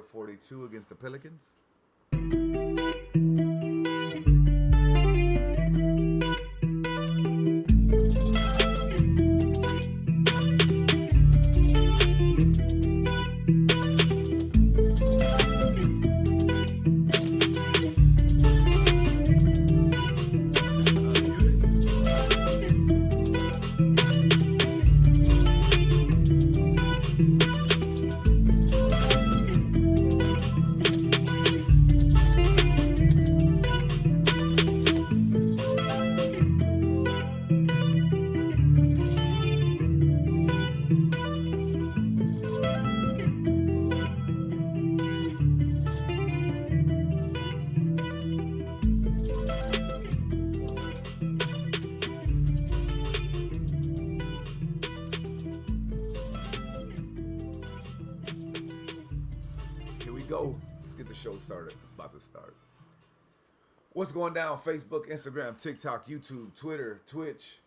44-42 against the Pelicans. Go. Let's get the show started. About to start. What's going down? Facebook, Instagram, TikTok, YouTube, Twitter, Twitch,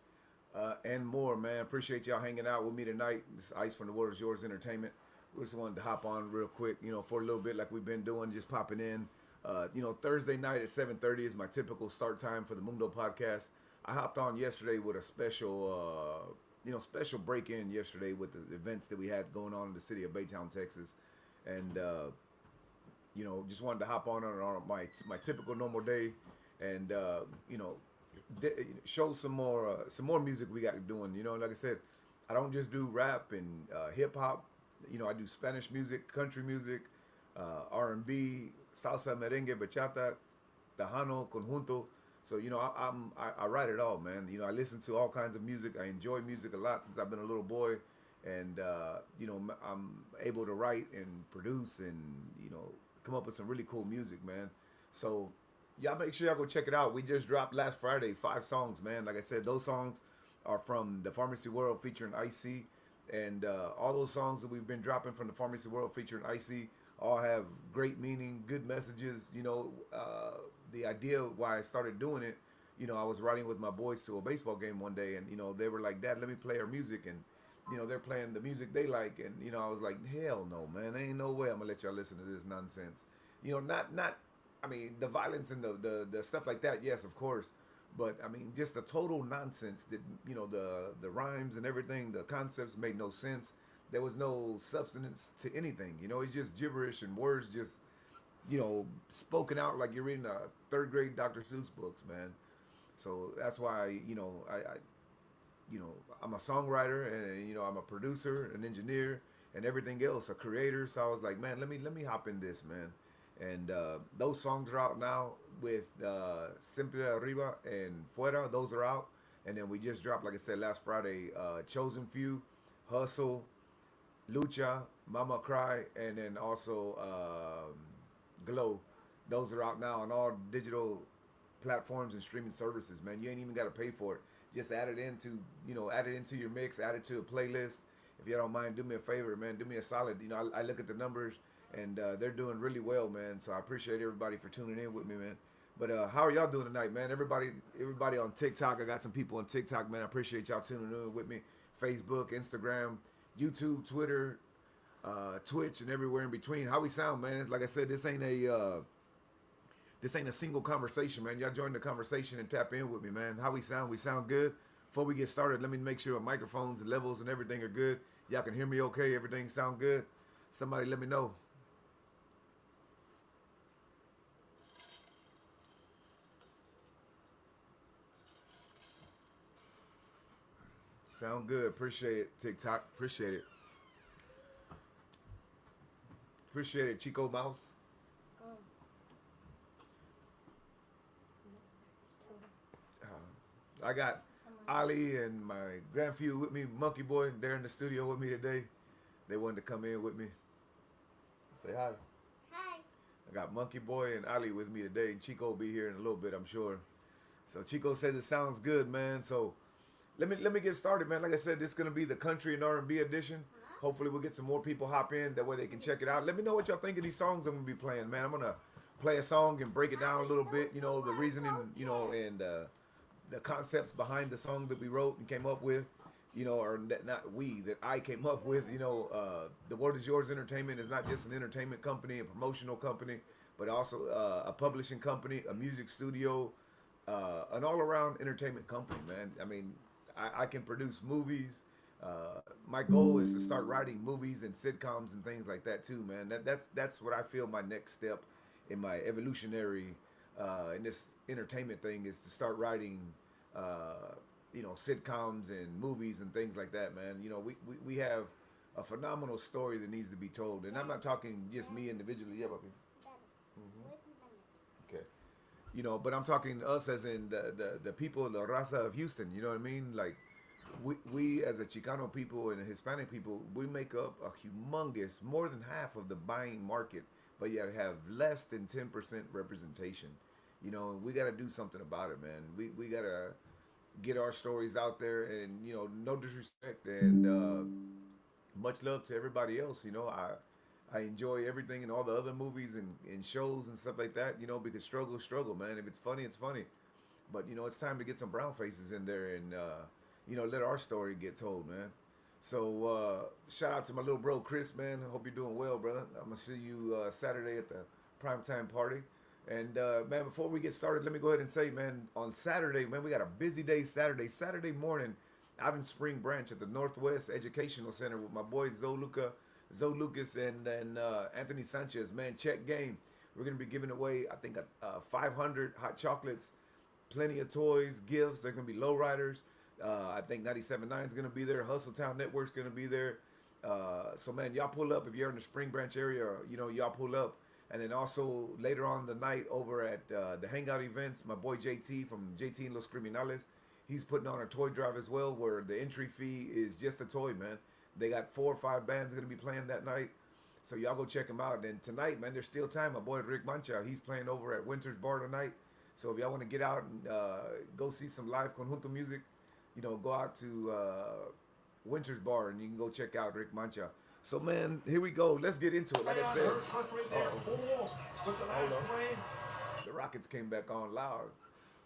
and more, man. Appreciate y'all hanging out with me tonight. This is Ice from the World is Yours Entertainment. We just wanted to hop on real quick, for a little bit like we've been doing, just popping in. Thursday night at 7:30 is my typical start time for the Mundo Podcast. I hopped on yesterday with a special, special break-in yesterday with the events that we had going on in the city of Baytown, Texas. And, just wanted to hop on my typical normal day, and show some more music we got doing. Like I said, I don't just do rap and hip hop. I do Spanish music, country music, R&B, salsa, merengue, bachata, tejano, conjunto. So I write it all, man. I listen to all kinds of music. I enjoy music a lot since I've been a little boy, and I'm able to write and produce and come up with some really cool music, man. So y'all make sure y'all go check it out. We just dropped last Friday 5 songs, man. Like I said, those songs are from the Pharmacy World featuring Icy, and all those songs that we've been dropping from the Pharmacy World featuring Icy all have great meaning, good messages. The idea why I started doing it, I was riding with my boys to a baseball game one day, and they were like, "Dad, let me play our music," and they're playing the music they like, and I was like, hell no, man, there ain't no way I'm gonna let y'all listen to this nonsense. I mean, the violence and the stuff like that, yes, of course, but I mean, just the total nonsense that the rhymes and everything, the concepts made no sense. There was no substance to anything. It's just gibberish and words just spoken out like you're reading a 3rd grade Dr. Seuss books, man. So that's why I'm a songwriter, and I'm a producer, an engineer, and everything else, a creator. So I was like, man, let me hop in this, man. And those songs are out now with Siempre Arriba and Fuera. Those are out. And then we just dropped, like I said, last Friday, Chosen Few, Hustle, Lucha, Mama Cry, and then also Glow. Those are out now on all digital platforms and streaming services, man. You ain't even got to pay for it. Just add it into your mix, add it to a playlist. If you don't mind, do me a favor, man. Do me a solid. I look at the numbers, and they're doing really well, man. So I appreciate everybody for tuning in with me, man. But how are y'all doing tonight, man? Everybody on TikTok. I got some people on TikTok, man. I appreciate y'all tuning in with me. Facebook, Instagram, YouTube, Twitter, Twitch, and everywhere in between. How we sound, man? Like I said, this ain't a single conversation, man. Y'all join the conversation and tap in with me, man. How we sound? We sound good. Before we get started, let me make sure our microphones, the levels, and everything are good. Y'all can hear me okay? Everything sound good? Somebody let me know. Sound good. Appreciate it, TikTok. Appreciate it. Appreciate it, Chico Mouse. I got Ali and my grandfew with me, Monkey Boy. They're in the studio with me today. They wanted to come in with me. Say hi. Hi. I got Monkey Boy and Ali with me today. Chico will be here in a little bit, I'm sure. So Chico says it sounds good, man. So let me get started, man. Like I said, this is gonna be the country and R&B edition. Hopefully we'll get some more people hop in. That way they can check it out. Let me know what y'all think of these songs I'm gonna be playing, man. I'm gonna play a song and break it down a little bit. The reasoning, and the concepts behind the song that we wrote and came up with. or not we, that I came up with. The World Is Yours Entertainment is not just an entertainment company, a promotional company, but also a publishing company, a music studio, an all-around entertainment company, man. I mean, I can produce movies. My goal is to start writing movies and sitcoms and things like that too, man. That's what I feel my next step in my evolutionary in this entertainment thing is to start writing, sitcoms and movies and things like that, man. We have a phenomenal story that needs to be told, and I'm not talking just me individually. Yeah, Bobby. Okay. But I'm talking us as in the people, the raza of Houston. You know what I mean? Like, we as a Chicano people and a Hispanic people, we make up a humongous, more than half of the buying market, but yet have less than 10% representation. We got to do something about it, man. We got to get our stories out there, and no disrespect, and much love to everybody else. I enjoy everything and all the other movies and shows and stuff like that, because struggle is struggle, man. If it's funny, it's funny. But, it's time to get some brown faces in there and, let our story get told, man. So, shout out to my little bro, Chris, man. I hope you're doing well, brother. I'm going to see you Saturday at the primetime party. And, man, before we get started, let me go ahead and say, man, on Saturday, man, we got a busy day Saturday morning out in Spring Branch at the Northwest Educational Center with my boy Zoe Lucas and Anthony Sanchez, man. Check game. We're going to be giving away, I think, 500 hot chocolates, plenty of toys, gifts. There's going to be lowriders. I think 97.9 is going to be there. Hustletown Network's going to be there. So, man, y'all pull up if you're in the Spring Branch area. Y'all pull up. And then also later on the night over at the Hangout events, my boy JT from JT and Los Criminales, he's putting on a toy drive as well, where the entry fee is just a toy, man. They got 4 or 5 bands going to be playing that night. So y'all go check them out. And then tonight, man, there's still time. My boy Rick Mancha, he's playing over at Winter's Bar tonight. So if y'all want to get out and go see some live conjunto music, go out to Winter's Bar and you can go check out Rick Mancha. So, man, here we go. Let's get into it. Like I said, hold on. The Rockets came back on loud.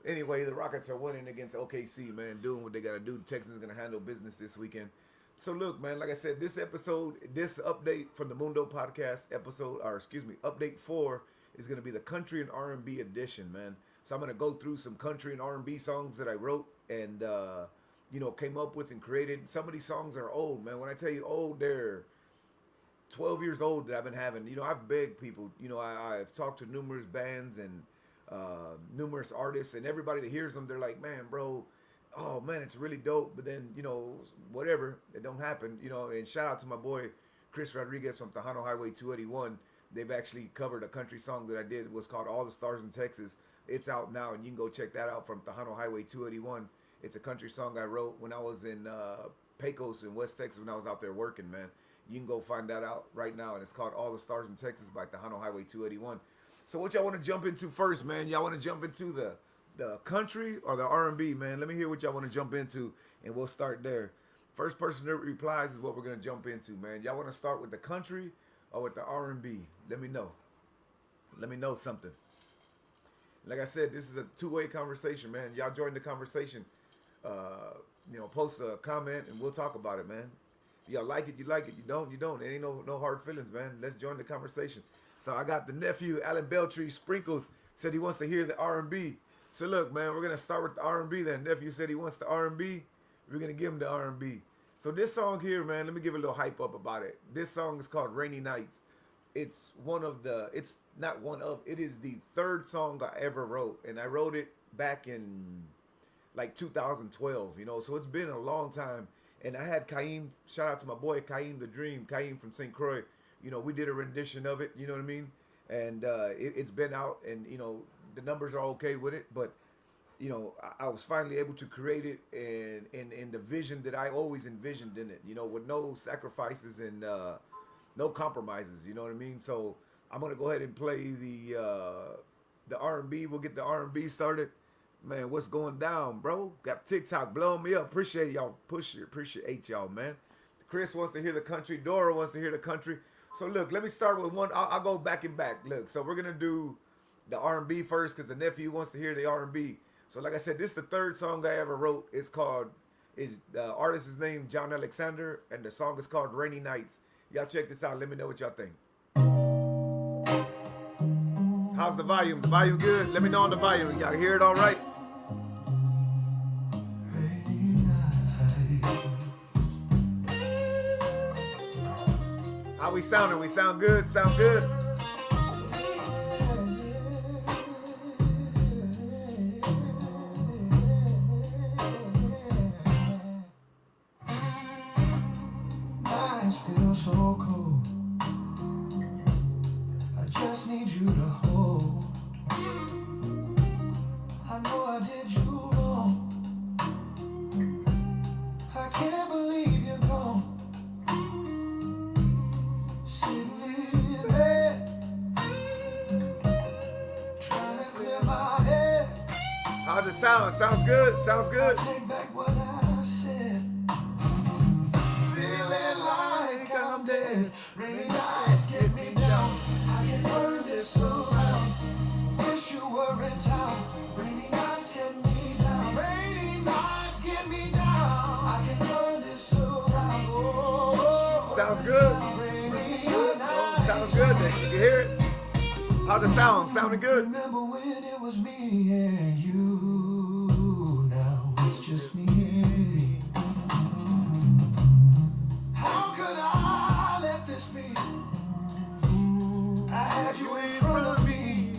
Anyway, the Rockets are winning against OKC, man, doing what they got to do. Texans going to handle business this weekend. So, look, man, like I said, this update from the Mundo Podcast update 4 is going to be the country and R&B edition, man. So I'm going to go through some country and R&B songs that I wrote and, came up with and created. Some of these songs are old, man. When I tell you old, they're 12 years old that I've been having. I've begged people. I've talked to numerous bands and numerous artists, and everybody that hears them, they're like, man, bro, oh, man, it's really dope. But then, whatever, it don't happen. And shout out to my boy Chris Rodriguez from Tejano Highway 281. They've actually covered a country song that I did. It was called All the Stars in Texas. It's out now, and you can go check that out from Tejano Highway 281. It's a country song I wrote when I was in Pecos in West Texas when I was out there working, man. You can go find that out right now, and it's called All the Stars in Texas by Tejano Highway 281. So what y'all want to jump into first, man? Y'all want to jump into the country or the R&B, man? Let me hear what y'all want to jump into, and we'll start there. First person that replies is what we're going to jump into, man. Y'all want to start with the country or with the R&B? Let me know. Let me know something. Like I said, this is a two-way conversation, man. Y'all join the conversation. Post a comment, and we'll talk about it, man. Y'all like it, you like it. You don't, you don't. There ain't no hard feelings, man. Let's join the conversation. So I got the nephew, Alan Beltree Sprinkles, said he wants to hear the R&B. So look, man, we're going to start with the R&B then. Nephew said he wants the R&B. We're going to give him the R&B. So this song here, man, let me give a little hype up about it. This song is called Rainy Nights. It is the third song I ever wrote. And I wrote it back in like 2012, so it's been a long time. And I had Kaim, shout out to my boy Kaim the Dream, Kaim from St. Croix. We did a rendition of it, you know what I mean? And it's been out, and, the numbers are okay with it. But, I was finally able to create it in the vision that I always envisioned in it, with no sacrifices and no compromises, you know what I mean? So I'm going to go ahead and play the R&B. We'll get the R&B started. Man, what's going down, bro? Got TikTok blowing me up. Appreciate y'all. Appreciate y'all, man. Chris wants to hear the country. Dora wants to hear the country. So look, let me start with one. I'll go back and back. Look, so we're gonna do the R&B first because the nephew wants to hear the R&B. So like I said, this is the third song I ever wrote. It's called Is the artist is named John Alexander, and the song is called Rainy Nights. Y'all check this out. Let me know what y'all think. How's the volume? The volume good? Let me know on the volume. Y'all hear it all right? How we sounding? We sound good? Sound good? Eyes feel so cold. I just need you to hold. I know I did you wrong. I can't believe you're gone. Sitting in bed, trying to clear my head. How's it sound? Sounds good? Sounds good? I take back what I said. Feeling like I'm dead. Rainy nights get me down. I can turn this around. Wish you were in town. Rainy nights get me down. Rainy nights get me down. I can turn this around. Oh, Sounds good? rainy Good? nights. Oh, sounds good then. You can hear it? How's it sound? Sounding good? Remember when it was me and you. Now it's just me and you. How could I let this be? I had you in front of me.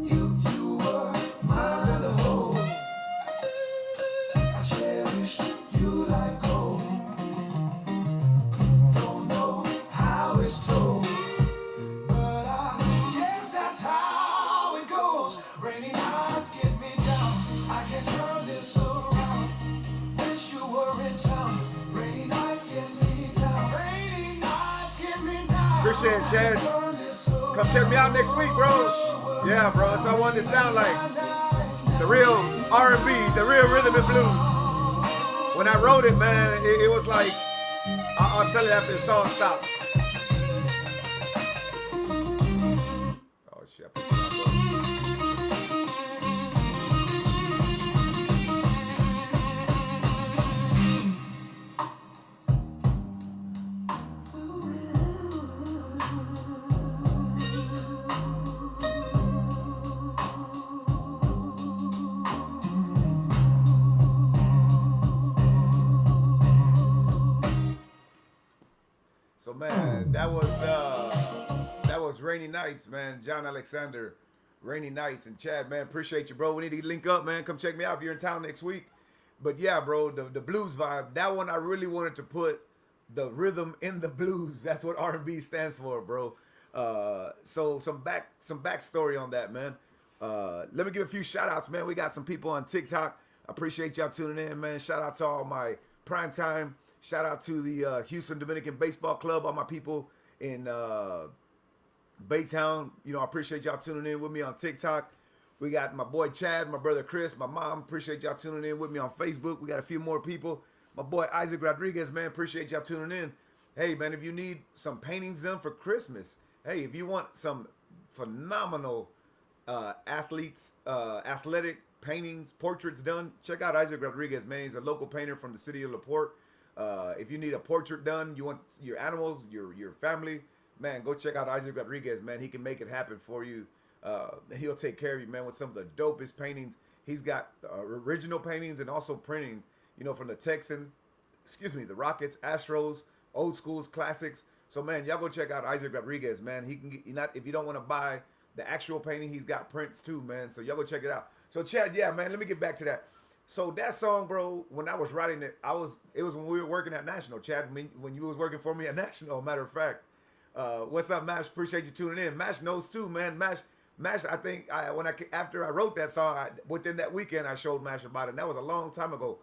You were mine to hold. I cherish you like gold. Don't know how it's told, but I guess that's how it goes. Rainy nights get me down. I can turn this around. Wish you were in town. Rainy nights get me down. Rainy nights get me down. Appreciate it, Chad. Come check me out next week, bro. Yeah, bro. That's what I wanted to sound like. The real R&B, the real rhythm and blues. When I wrote it, man, it was like, I'll tell you after the song stops. Oh, shit. I pushed the wrong button. So man, that was Rainy Nights, man. John Alexander, Rainy Nights, and Chad, man, appreciate you, bro. We need to link up, man. Come check me out if you're in town next week. But yeah, bro, the blues vibe, that one I really wanted to put the rhythm in the blues. That's what R&B stands for, bro. So some backstory on that, man. Let me give a few shout outs, man. We got some people on TikTok. I appreciate y'all tuning in, man. Shout out to all my primetime. Shout out to the Houston Dominican Baseball Club, all my people in Baytown. You know, I appreciate y'all tuning in with me on TikTok. We got my boy Chad, my brother Chris, my mom. Appreciate y'all tuning in with me on Facebook. We got a few more people. My boy Isaac Rodriguez, man. Appreciate y'all tuning in. Hey, man, if you need some paintings done for Christmas, hey, if you want some phenomenal athletic paintings, portraits done, check out Isaac Rodriguez, man. He's a local painter from the city of LaPorte. If you need a portrait done, you want your animals, your family, man, go check out Isaac Rodriguez, man. He can make it happen for you. He'll take care of you, man, with some of the dopest paintings. He's got original paintings and also printing, you know, from the Texans, the Rockets, Astros, old schools, classics. So, man, y'all go check out Isaac Rodriguez, man. He can get, if you don't want to buy the actual painting, he's got prints too, man. So y'all go check it out. So, Chad, yeah, man, let me get back to that. So that song, bro, when I was writing it, it was when we were working at National, Chad, when you was working for me at National, matter of fact. What's up, Mash? Appreciate you tuning in. Mash knows too, man. Mash, I think after I wrote that song, within that weekend, I showed Mash about it. And that was a long time ago.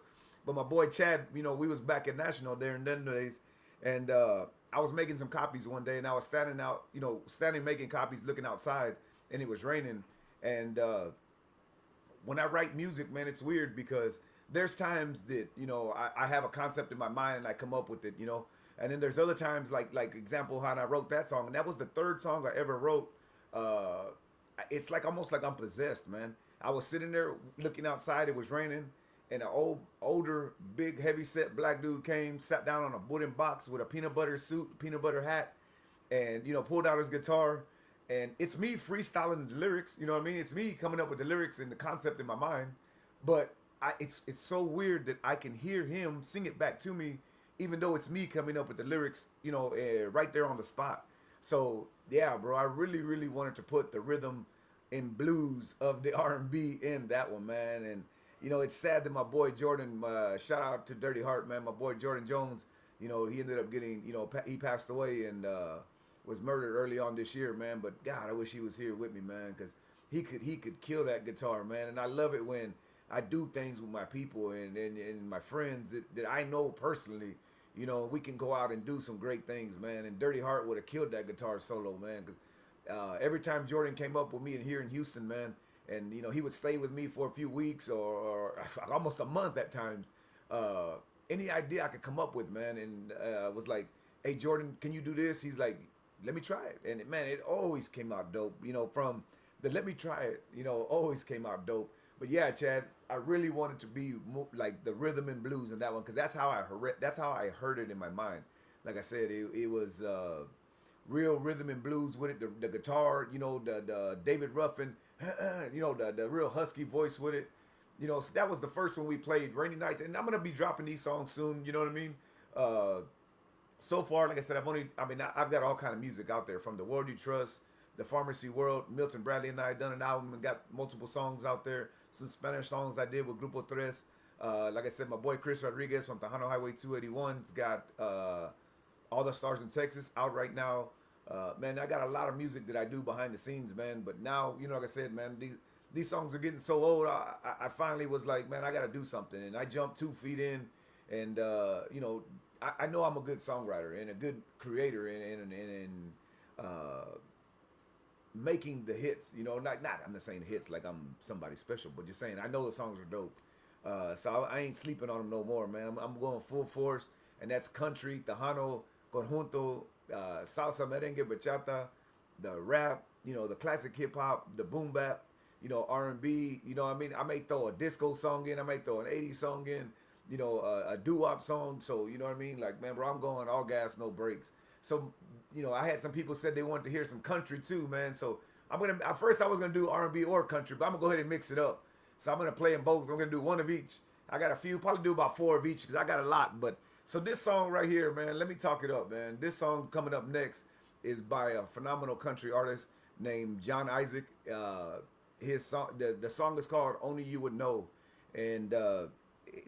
But my boy Chad, you know, we was back at National there in them days. And I was making some copies one day, and I was standing making copies, looking outside, and it was raining. And when I write music, man, it's weird because there's times that, you know, I have a concept in my mind and I come up with it, you know. And then there's other times, like example, how I wrote that song. And that was the third song I ever wrote. It's like almost like I'm possessed, man. I was sitting there looking outside. It was raining. and an older, big, heavy set black dude came, sat down on a wooden box with a peanut butter suit, peanut butter hat, and pulled out his guitar, and it's me freestyling the lyrics. You know what I mean? It's me coming up with the lyrics and the concept in my mind, but it's so weird that I can hear him sing it back to me, even though it's me coming up with the lyrics. Right there on the spot. So yeah, bro, I really, really wanted to put the rhythm and blues of the R&B in that one, man. And it's sad that my boy Jordan, shout out to Dirty Heart, man. My boy Jordan Jones, he ended up getting, he passed away and was murdered early on this year, man. But God, I wish he was here with me, man, because he could kill that guitar, man. And I love it when I do things with my people and my friends that I know personally. We can go out and do some great things, man. And Dirty Heart would have killed that guitar solo, man, because every time Jordan came up with me here in Houston, man, and he would stay with me for a few weeks or almost a month at times. Any idea I could come up with, man, and was like, "Hey Jordan, can you do this?" He's like, "Let me try it," and man, it always came out dope. From the "Let me try it," always came out dope. But yeah, Chad, I really wanted to be like the rhythm and blues in that one because that's how I heard it in my mind. Like I said, it was real rhythm and blues with it. The guitar, the David Ruffin, the real husky voice with it. So that was the first one we played, Rainy Nights, and I'm gonna be dropping these songs soon. You know what I mean? So far, like I said, I've got all kind of music out there from The World You Trust, The Pharmacy World. Milton Bradley and I done an album and got multiple songs out there. Some Spanish songs I did with Grupo Tres. Like I said, my boy Chris Rodriguez from Tejano Highway 281's got All the Stars in Texas out right now. Man, I got a lot of music that I do behind the scenes, man. But now, like I said, man, these songs are getting so old. I finally was like, man, I got to do something. And I jumped 2 feet in. And, I know I'm a good songwriter and a good creator in making the hits. I'm not saying hits like I'm somebody special, but just saying I know the songs are dope. So I ain't sleeping on them no more, man. I'm going full force, and that's country, Tejano, conjunto, salsa, merengue, bachata, the rap, the classic hip hop, the boom bap, R&B. I may throw a disco song in, I may throw an 80s song in, a doo-wop song. So like, man, bro, I'm going all gas, no brakes. So I had some people said they wanted to hear some country too, man. So at first I was gonna do R&B or country, but I'm gonna go ahead and mix it up. So I'm gonna play them both. I'm gonna do one of each. I got a few, probably do about 4 of each because I got a lot. But so this song right here, man, let me talk it up, man. This song coming up next is by a phenomenal country artist named John Isaac. His song, the song is called "Only You Would Know," and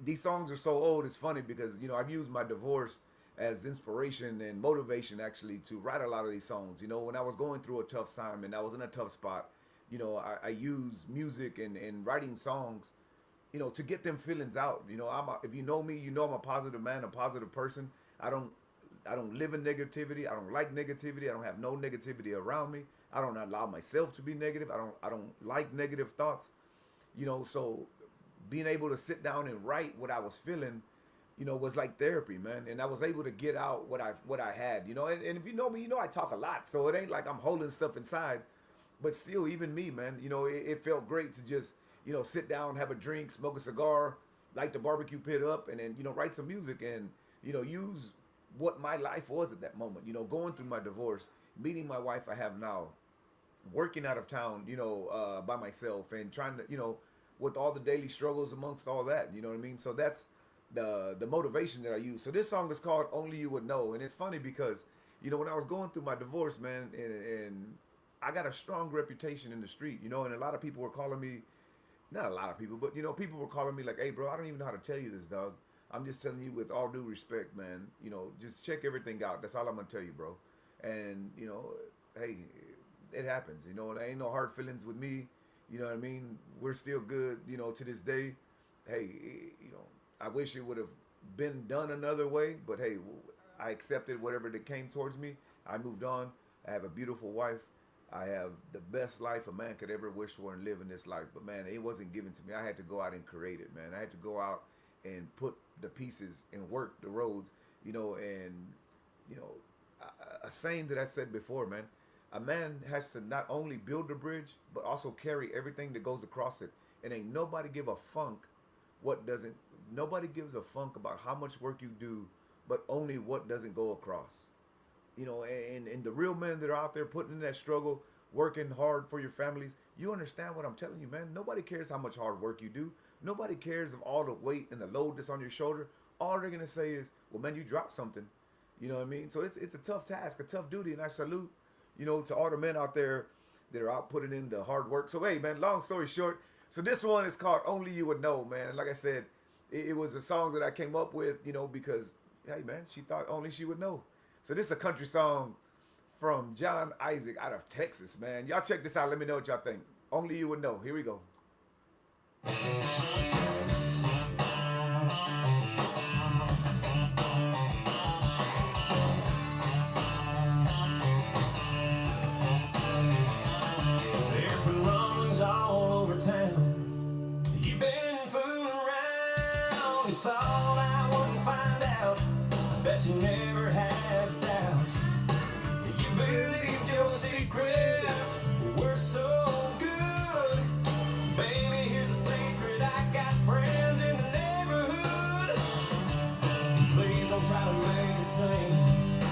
these songs are so old. It's funny because I've used my divorce as inspiration and motivation actually to write a lot of these songs. When I was going through a tough time and I was in a tough spot, I use music and writing songs, to get them feelings out. If you know me, I'm a positive man, a positive person. I don't live in negativity. I don't like negativity. I don't have no negativity around me. I don't allow myself to be negative. I don't like negative thoughts. So being able to sit down and write what I was feeling, was like therapy, man. And I was able to get out what I had, and if you know me, I talk a lot. So it ain't like I'm holding stuff inside, but still, even me, man, it felt great to just, sit down, have a drink, smoke a cigar, light the barbecue pit up, and then, write some music and, use what my life was at that moment, going through my divorce, meeting my wife I have now, working out of town, by myself and trying to, with all the daily struggles amongst all that, you know what I mean? So that's the motivation that I use. So this song is called "Only You Would Know," and it's funny because when I was going through my divorce, man, and I got a strong reputation in the street, and a lot of people were calling me, not a lot of people, but people were calling me like, "Hey, bro, I don't even know how to tell you this, dog. I'm just telling you with all due respect, man. Just check everything out. That's all I'm gonna tell you, bro." And hey, it happens. There ain't no hard feelings with me. You know what I mean? We're still good. To this day. Hey, I wish it would have been done another way, but hey, I accepted whatever that came towards me. I moved on. I have a beautiful wife. I have the best life a man could ever wish for and live in this life. But man, it wasn't given to me. I had to go out and create it, man. I had to go out and put the pieces and work the roads, and a saying that I said before, man, a man has to not only build the bridge, but also carry everything that goes across it. And ain't nobody give a funk what doesn't. Nobody gives a funk about how much work you do, but only what doesn't go across. You know, and the real men that are out there putting in that struggle, working hard for your families, you understand what I'm telling you, man. Nobody cares how much hard work you do. Nobody cares of all the weight and the load that's on your shoulder. All they're gonna say is, well, man, you dropped something. You know what I mean? So it's a tough task, a tough duty, and I salute, you know, to all the men out there that are out putting in the hard work. So hey, man, long story short, so this one is called "Only You Would Know," man. Like I said, it was a song that I came up with, you know, because hey, man, she thought only she would know. So this is a country song from John Isaac out of Texas, man. Y'all check this out. Let me know what y'all think. Only You Would Know. Here we go. There's been rumors all over town. You've been fooling around. You thought I wouldn't find out. I bet you never had a doubt. You believed your secrets were so good. Baby, here's a secret. I got friends in the neighborhood. Please don't try to make a scene.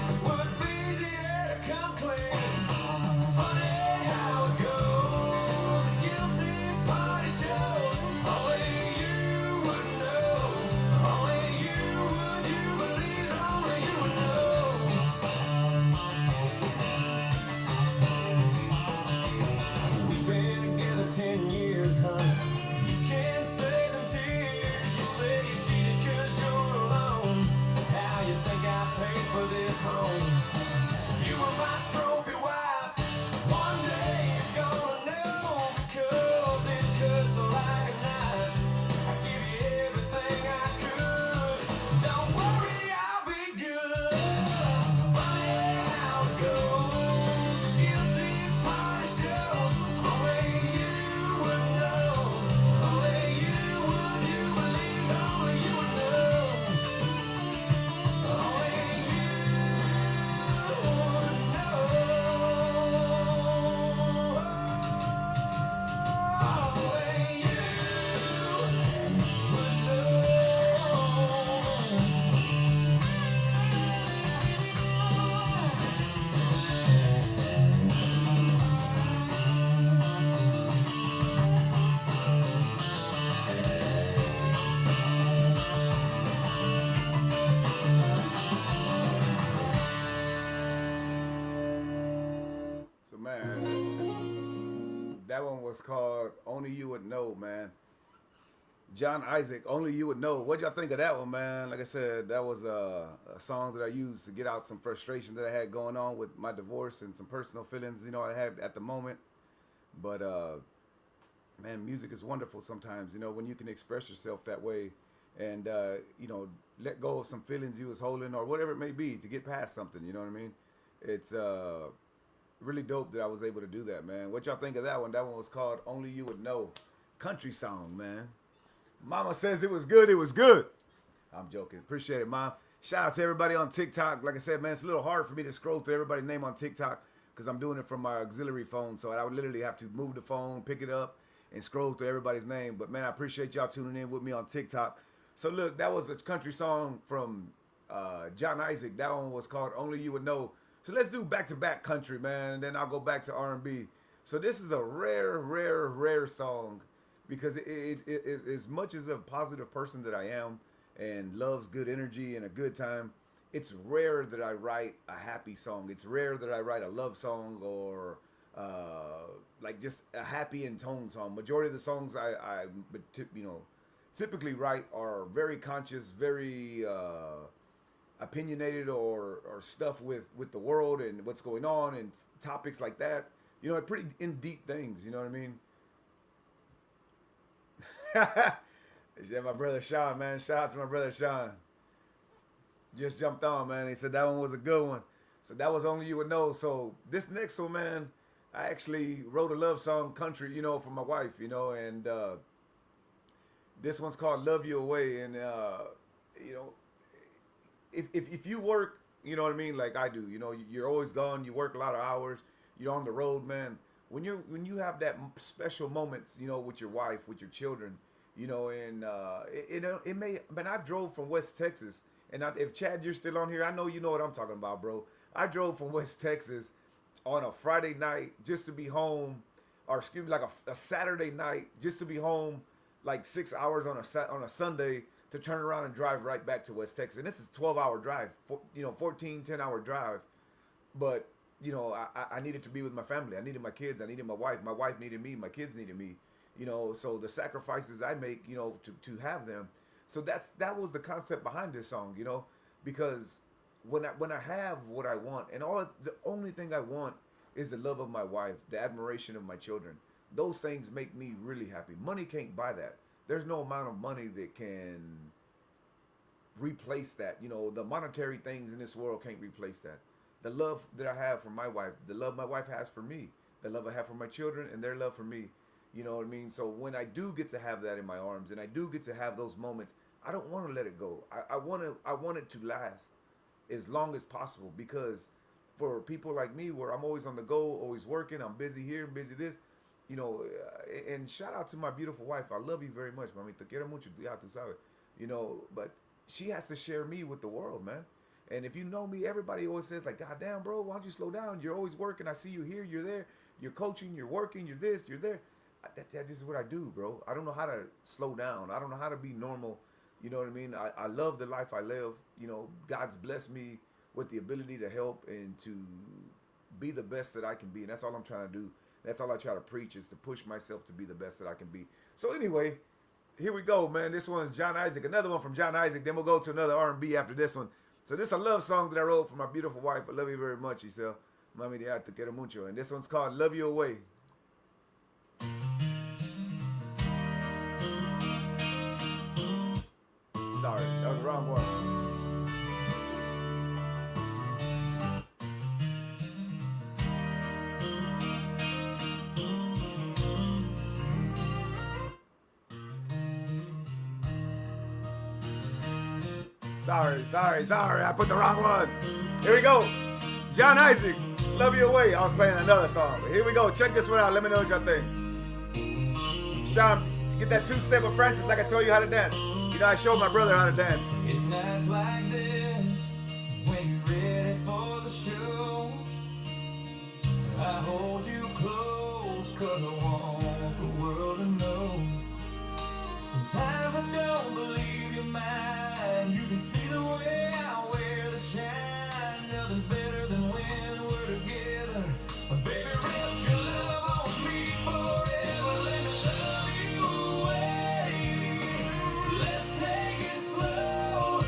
It would be easier to come clean. Funny how it goes. The guilty party shows. Only you would know. Only you would. You believe. Only you would know. We've been together 10 years, honey. You can't say them tears. You say you cheated 'cause you're alone. How you think I paid for this home? You were my trophy wife. One day you're gonna know, because it cuts like a knife. I give you everything I could. Don't worry, I'll be good. Funny how it goes. The guilty party shows. Only you would know. Only you would. You believe. Only you would know. Only you would know. Only you would So man, that one was called "Only You Would Know," man. John Isaac, "Only You Would Know." What y'all think of that one, man? Like I said, that was a song that I used to get out some frustration that I had going on with my divorce and some personal feelings, you know, I had at the moment. But man, music is wonderful sometimes, you know, when you can express yourself that way and you know, let go of some feelings you was holding or whatever it may be to get past something, you know what I mean? It's really dope that I was able to do that, man. What y'all think of that one? That one was called "Only You Would Know." Country song, man. Mama says it was good, it was good. I'm joking. Appreciate it, Mom. Shout out to everybody on TikTok. Like I said, man, it's a little hard for me to scroll through everybody's name on TikTok because I'm doing it from my auxiliary phone. So I would literally have to move the phone, pick it up, and scroll through everybody's name. But man, I appreciate y'all tuning in with me on TikTok. So look, that was a country song from John Isaac. That one was called "Only You Would Know." So let's do back-to-back country, man, and then I'll go back to R&B. So this is a rare song because as much as a positive person that I am and loves good energy and a good time, it's rare that I write a happy song. It's rare that I write a love song or like just a happy in tone song. Majority of the songs I you know, typically write are very conscious, very opinionated or stuff with the world and what's going on and topics like that. You know, pretty in deep things. You know what I mean? Yeah, my brother Sean, man. Shout out to my brother Sean. Just jumped on, man. He said that one was a good one. So that was "Only You Would Know." So this next one, man, I actually wrote a love song, country, you know, for my wife, you know, and this one's called "Love You Away." And you know, if you work, you know what I mean, like I do, you know, you're always gone. You work a lot of hours. You're on the road, man. When you have that special moments, you know, with your wife, with your children, you know, and it may. But I drove from West Texas, and if Chad, you're still on here, I know you know what I'm talking about, bro. I drove from West Texas on a Friday night just to be home, or excuse me, like a Saturday night just to be home, like 6 hours on a Sunday to turn around and drive right back to West Texas. And this is a 12-hour drive, 14, 10-hour drive. But, I needed to be with my family. I needed my kids. I needed my wife. My wife needed me. My kids needed me. So the sacrifices I make, to have them. So that was the concept behind this song, because when I have what I want, and the only thing I want is the love of my wife, the admiration of my children. Those things make me really happy. Money can't buy that. There's no amount of money that can replace that. The monetary things in this world can't replace that. The love that I have for my wife, the love my wife has for me, the love I have for my children, and their love for me. You know what I mean? So when I do get to have that in my arms, and I do get to have those moments, I don't want to let it go. I want it to last as long as possible, because for people like me, where I'm always on the go, always working, I'm busy here, busy this, and shout out to my beautiful wife. I love you very much, mami. Te quiero mucho, ya tú sabes. But she has to share me with the world, man. And if you know me, everybody always says, like, God damn, bro, why don't you slow down? You're always working. I see you here, you're there, you're coaching, you're working, you're this, you're there. That's just what I do, bro. I don't know how to slow down. I don't know how to be normal. You know what I mean? I love the life I live. God's blessed me with the ability to help and to be the best that I can be. And that's all I'm trying to do. That's all I try to preach, is to push myself to be the best that I can be. So anyway, here we go, man. This one's John Isaac. Another one from John Isaac. Then we'll go to another R&B after this one. So this is a love song that I wrote for my beautiful wife. I love you very much, Giselle. Mami, te quiero mucho. And this one's called Love You Away. Sorry, that was the wrong one. Sorry. I put the wrong one. Here we go. John Isaac, Love You Away. I was playing another song. But here we go. Check this one out. Let me know what y'all think. Sean, get that two-step of Francis like I told you how to dance. I showed my brother how to dance. It's nights like this when you're ready for the show. I hold you close 'cause I want the world to know. Sometimes I don't believe your mind. You can see the way I wear the shine. Nothing's better than when we're together. Baby, rest your love on me forever. Let me love you away. Let's take it slow.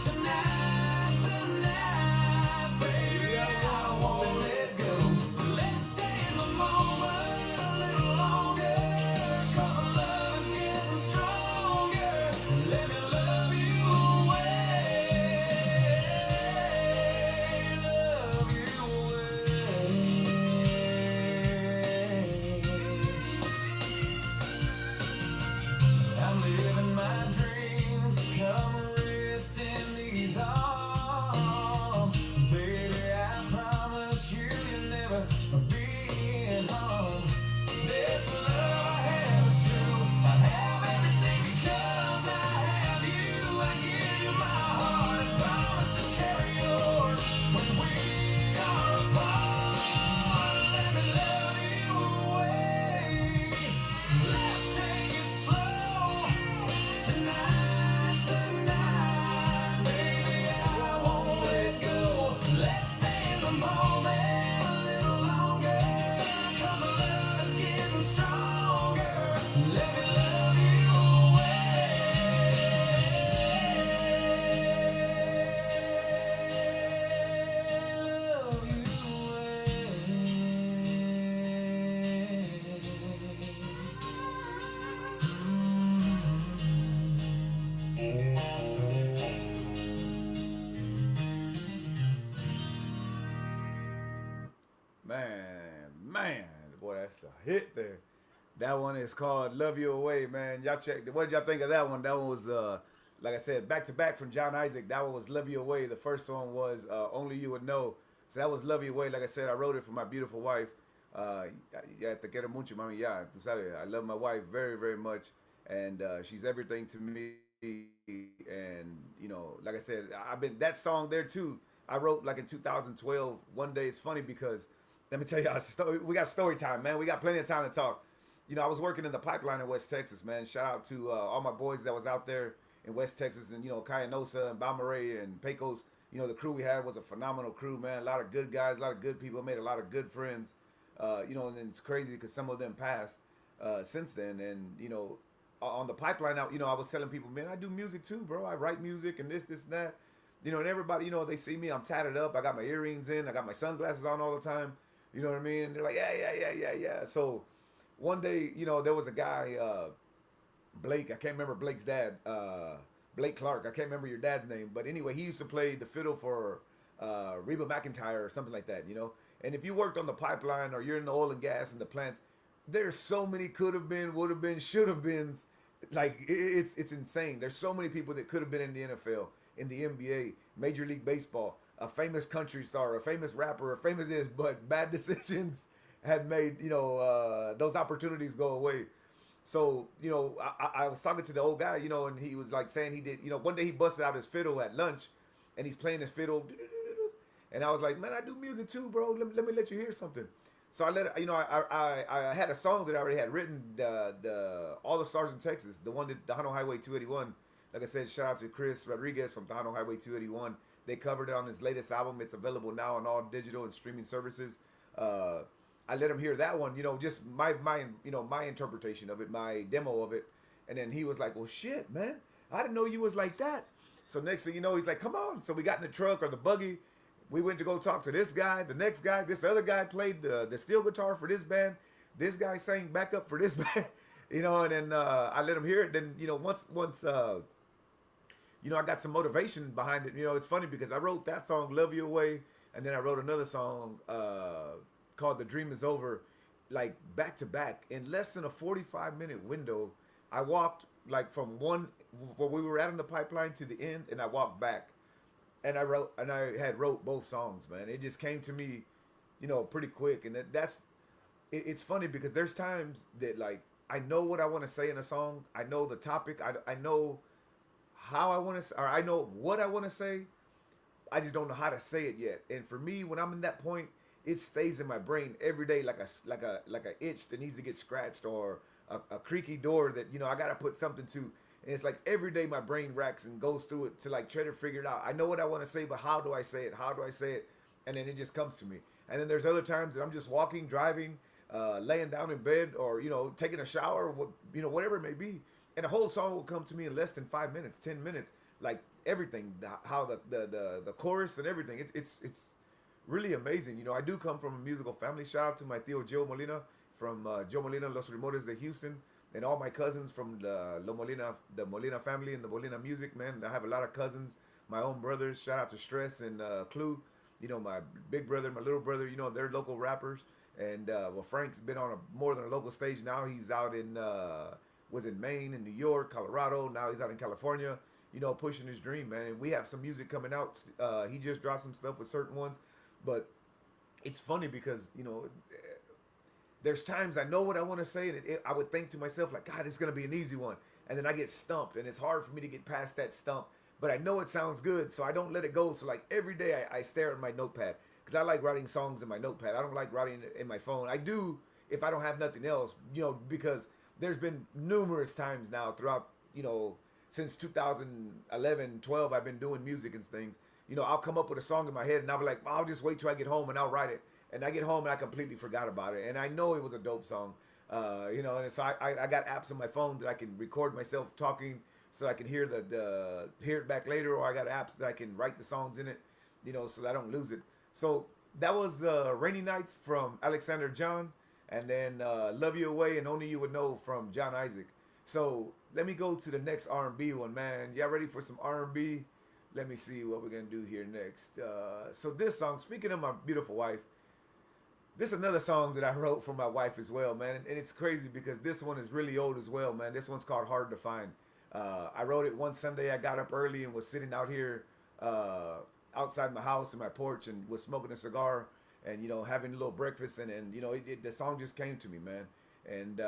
Tonight's the night, baby. I won't let go. Let's stay in the moment a little longer. 'Cause the love is getting stronger. Let me love you away. Love you away. I'm living my dreams. Come rest in these arms. Baby, I promise you'll never be in harm. This love I have is true. I have everything because I have you. I give you my heart and promise to carry yours when we are apart. Let me love you away. Let's take it slow. Tonight's the night, baby. I won't let go. Let's stay in the moment a little longer. 'Cause the love is getting stronger. Let me love you away. Love you Man, boy, that's a hit there. That one is called Love You Away, man. Y'all check. What did y'all think of that one? That one was, like I said, back to back from John Isaac. That one was Love You Away. The first one was Only You Would Know. So that was Love You Away. Like I said, I wrote it for my beautiful wife. Ya te quiero mucho, mami. Ya, tú sabes, I love my wife very, very much. and she's everything to me. And you know, like I said, I've been that song there too. I wrote like in 2012. One day, it's funny because let me tell you a story. We got story time, man. We got plenty of time to talk. You know, I was working in the pipeline in West Texas, man. Shout out to all my boys that was out there in West Texas, and you know, Cayenosa and Balmaray and Pecos. You know, the crew we had was a phenomenal crew, man. A lot of good guys, a lot of good people. Made a lot of good friends. You know, and it's crazy because some of them passed since then. And you know, on the pipeline out, you know, I was telling people, man, I do music too, bro. I write music and this, and that. You know, and everybody, you know, they see me, I'm tatted up. I got my earrings in. I got my sunglasses on all the time. You know what I mean? And they're like, yeah. So one day, you know, there was a guy, Blake. I can't remember Blake's dad. Blake Clark. I can't remember your dad's name, but anyway, he used to play the fiddle for Reba McEntire or something like that. You know, and if you worked on the pipeline or you're in the oil and gas and the plants, there's so many could have been, would have been, should have beens. Like it's insane. There's so many people that could have been in the NFL, in the NBA, Major League Baseball, a famous country star, a famous rapper, a famous this, but bad decisions had made, you know, those opportunities go away. So, you know, I was talking to the old guy, you know, and he was like saying he did, you know, one day he busted out his fiddle at lunch and he's playing his fiddle. And I was like, man, I do music too, bro. Let me let you hear something. So I let, you know, I had a song that I already had written, the All the Stars in Texas, the one that Tejano Highway 281. Like I said, shout out to Chris Rodriguez from Tejano Highway 281. They covered it on his latest album. It's available now on all digital and streaming services. I let him hear that one, you know, just my you know, my interpretation of it, my demo of it. And then he was like, well, shit, man, I didn't know you was like that. So next thing you know, he's like, come on. So we got in the truck or the buggy. We went to go talk to this guy, the next guy. This other guy played the steel guitar for this band. This guy sang backup for this band, you know. And then I let him hear it. Then, you know, once you know, I got some motivation behind it. You know, it's funny because I wrote that song, Love You Away, and then I wrote another song called The Dream Is Over, like back to back. In less than a 45-minute window, I walked like from one, where we were at in the pipeline to the end, and I walked back. And I wrote both songs, man. It just came to me, you know, pretty quick. And it's funny because there's times that like, I know what I want to say in a song. I know the topic. I know how I want to, or I know what I want to say. I just don't know how to say it yet. And for me, when I'm in that point, it stays in my brain every day like a itch that needs to get scratched, or a creaky door that, you know, I got to put something to. And it's like every day my brain racks and goes through it to like try to figure it out. I know what I want to say, but how do I say it? How do I say it? And then it just comes to me. And then there's other times that I'm just walking, driving, laying down in bed, or, you know, taking a shower, you know, whatever it may be. And the whole song will come to me in less than 5 minutes, 10 minutes, like everything, how the chorus and everything. It's really amazing. You know, I do come from a musical family. Shout out to my tío Joe Molina from Joe Molina, Los Rumores de Houston. And all my cousins from the Molina family and the Molina music, man. I have a lot of cousins, my own brothers. Shout out to Stress and Clue. You know, my big brother, my little brother, you know, they're local rappers. And, well, Frank's been on more than a local stage now. He's out in, was in Maine, in New York, Colorado. Now he's out in California, you know, pushing his dream, man. And we have some music coming out. He just dropped some stuff with certain ones. But it's funny because, you know, there's times I know what I want to say, and I would think to myself, like, God, it's going to be an easy one. And then I get stumped, and it's hard for me to get past that stump. But I know it sounds good, so I don't let it go. So, like, every day I stare at my notepad, because I like writing songs in my notepad. I don't like writing it in my phone. I do if I don't have nothing else, you know, because there's been numerous times now throughout, you know, since 2011, 12, I've been doing music and things. You know, I'll come up with a song in my head, and I'll be like, I'll just wait till I get home, and I'll write it. And I get home and I completely forgot about it. And I know it was a dope song, you know. And so I got apps on my phone that I can record myself talking, so I can hear hear it back later. Or I got apps that I can write the songs in it, you know, so that I don't lose it. So that was Rainy Nights from Alexander John, and then Love You Away and Only You Would Know from John Isaac. So let me go to the next R&B one, man. Y'all ready for some R&B? Let me see what we're gonna do here next. So this song, speaking of my beautiful wife. This is another song that I wrote for my wife as well, man. And it's crazy because this one is really old as well, man. This one's called Hard to Find. I wrote it one Sunday. I got up early and was sitting out here outside my house in my porch and was smoking a cigar and, you know, having a little breakfast. And you know, the song just came to me, man. And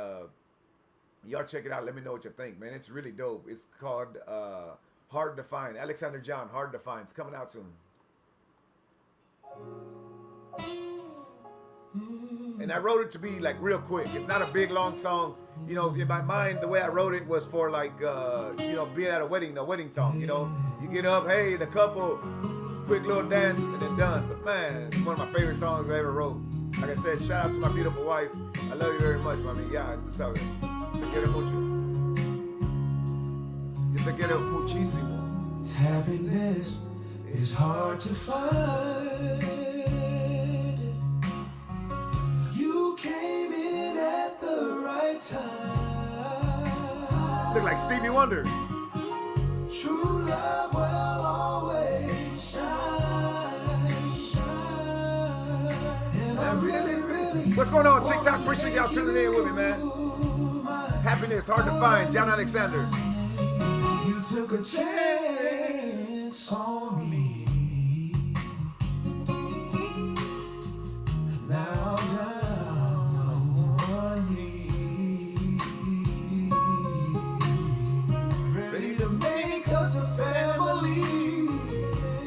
Y'all check it out. Let me know what you think, man. It's really dope. It's called Hard to Find. Alexander John, Hard to Find. It's coming out soon. And I wrote it to be like real quick. It's not a big long song. You know, in my mind, the way I wrote it was for like, you know, being at a wedding song. You know, you get up, hey, the couple, quick little dance, and then done. But man, it's one of my favorite songs I ever wrote. Like I said, shout out to my beautiful wife. I love you very much, mami. Ya, tú sabes. Te quiero mucho. Yo te quiero muchísimo. Happiness is hard to find. You came in at the right time. Look like Stevie Wonder. True love will always shine, shine. And I really, really. What's going on, TikTok? Appreciate y'all tuning in with me, man. Happiness hard to find. John Alexander. You took a chance on me. Now I'm down on one knee, ready to make us a family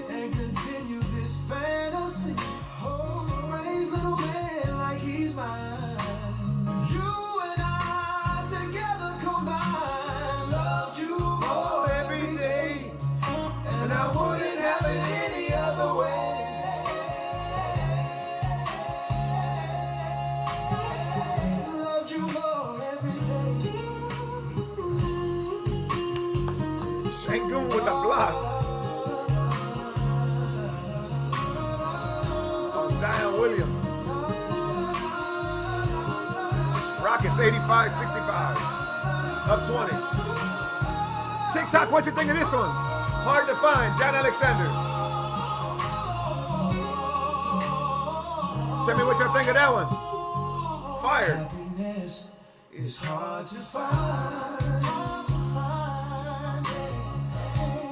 and continue this fantasy. Oh, raise little man like he's mine. You and I together combined loved you more every day, and I wouldn't have it any other way. Loved you more every day. Shangoon with the block. On Zion Williams. Rockets 85-65. Up 20. TikTok, what you think of this one? Hard to find. John Alexander. Tell me what you think of that one. Fire. Happiness is hard to find.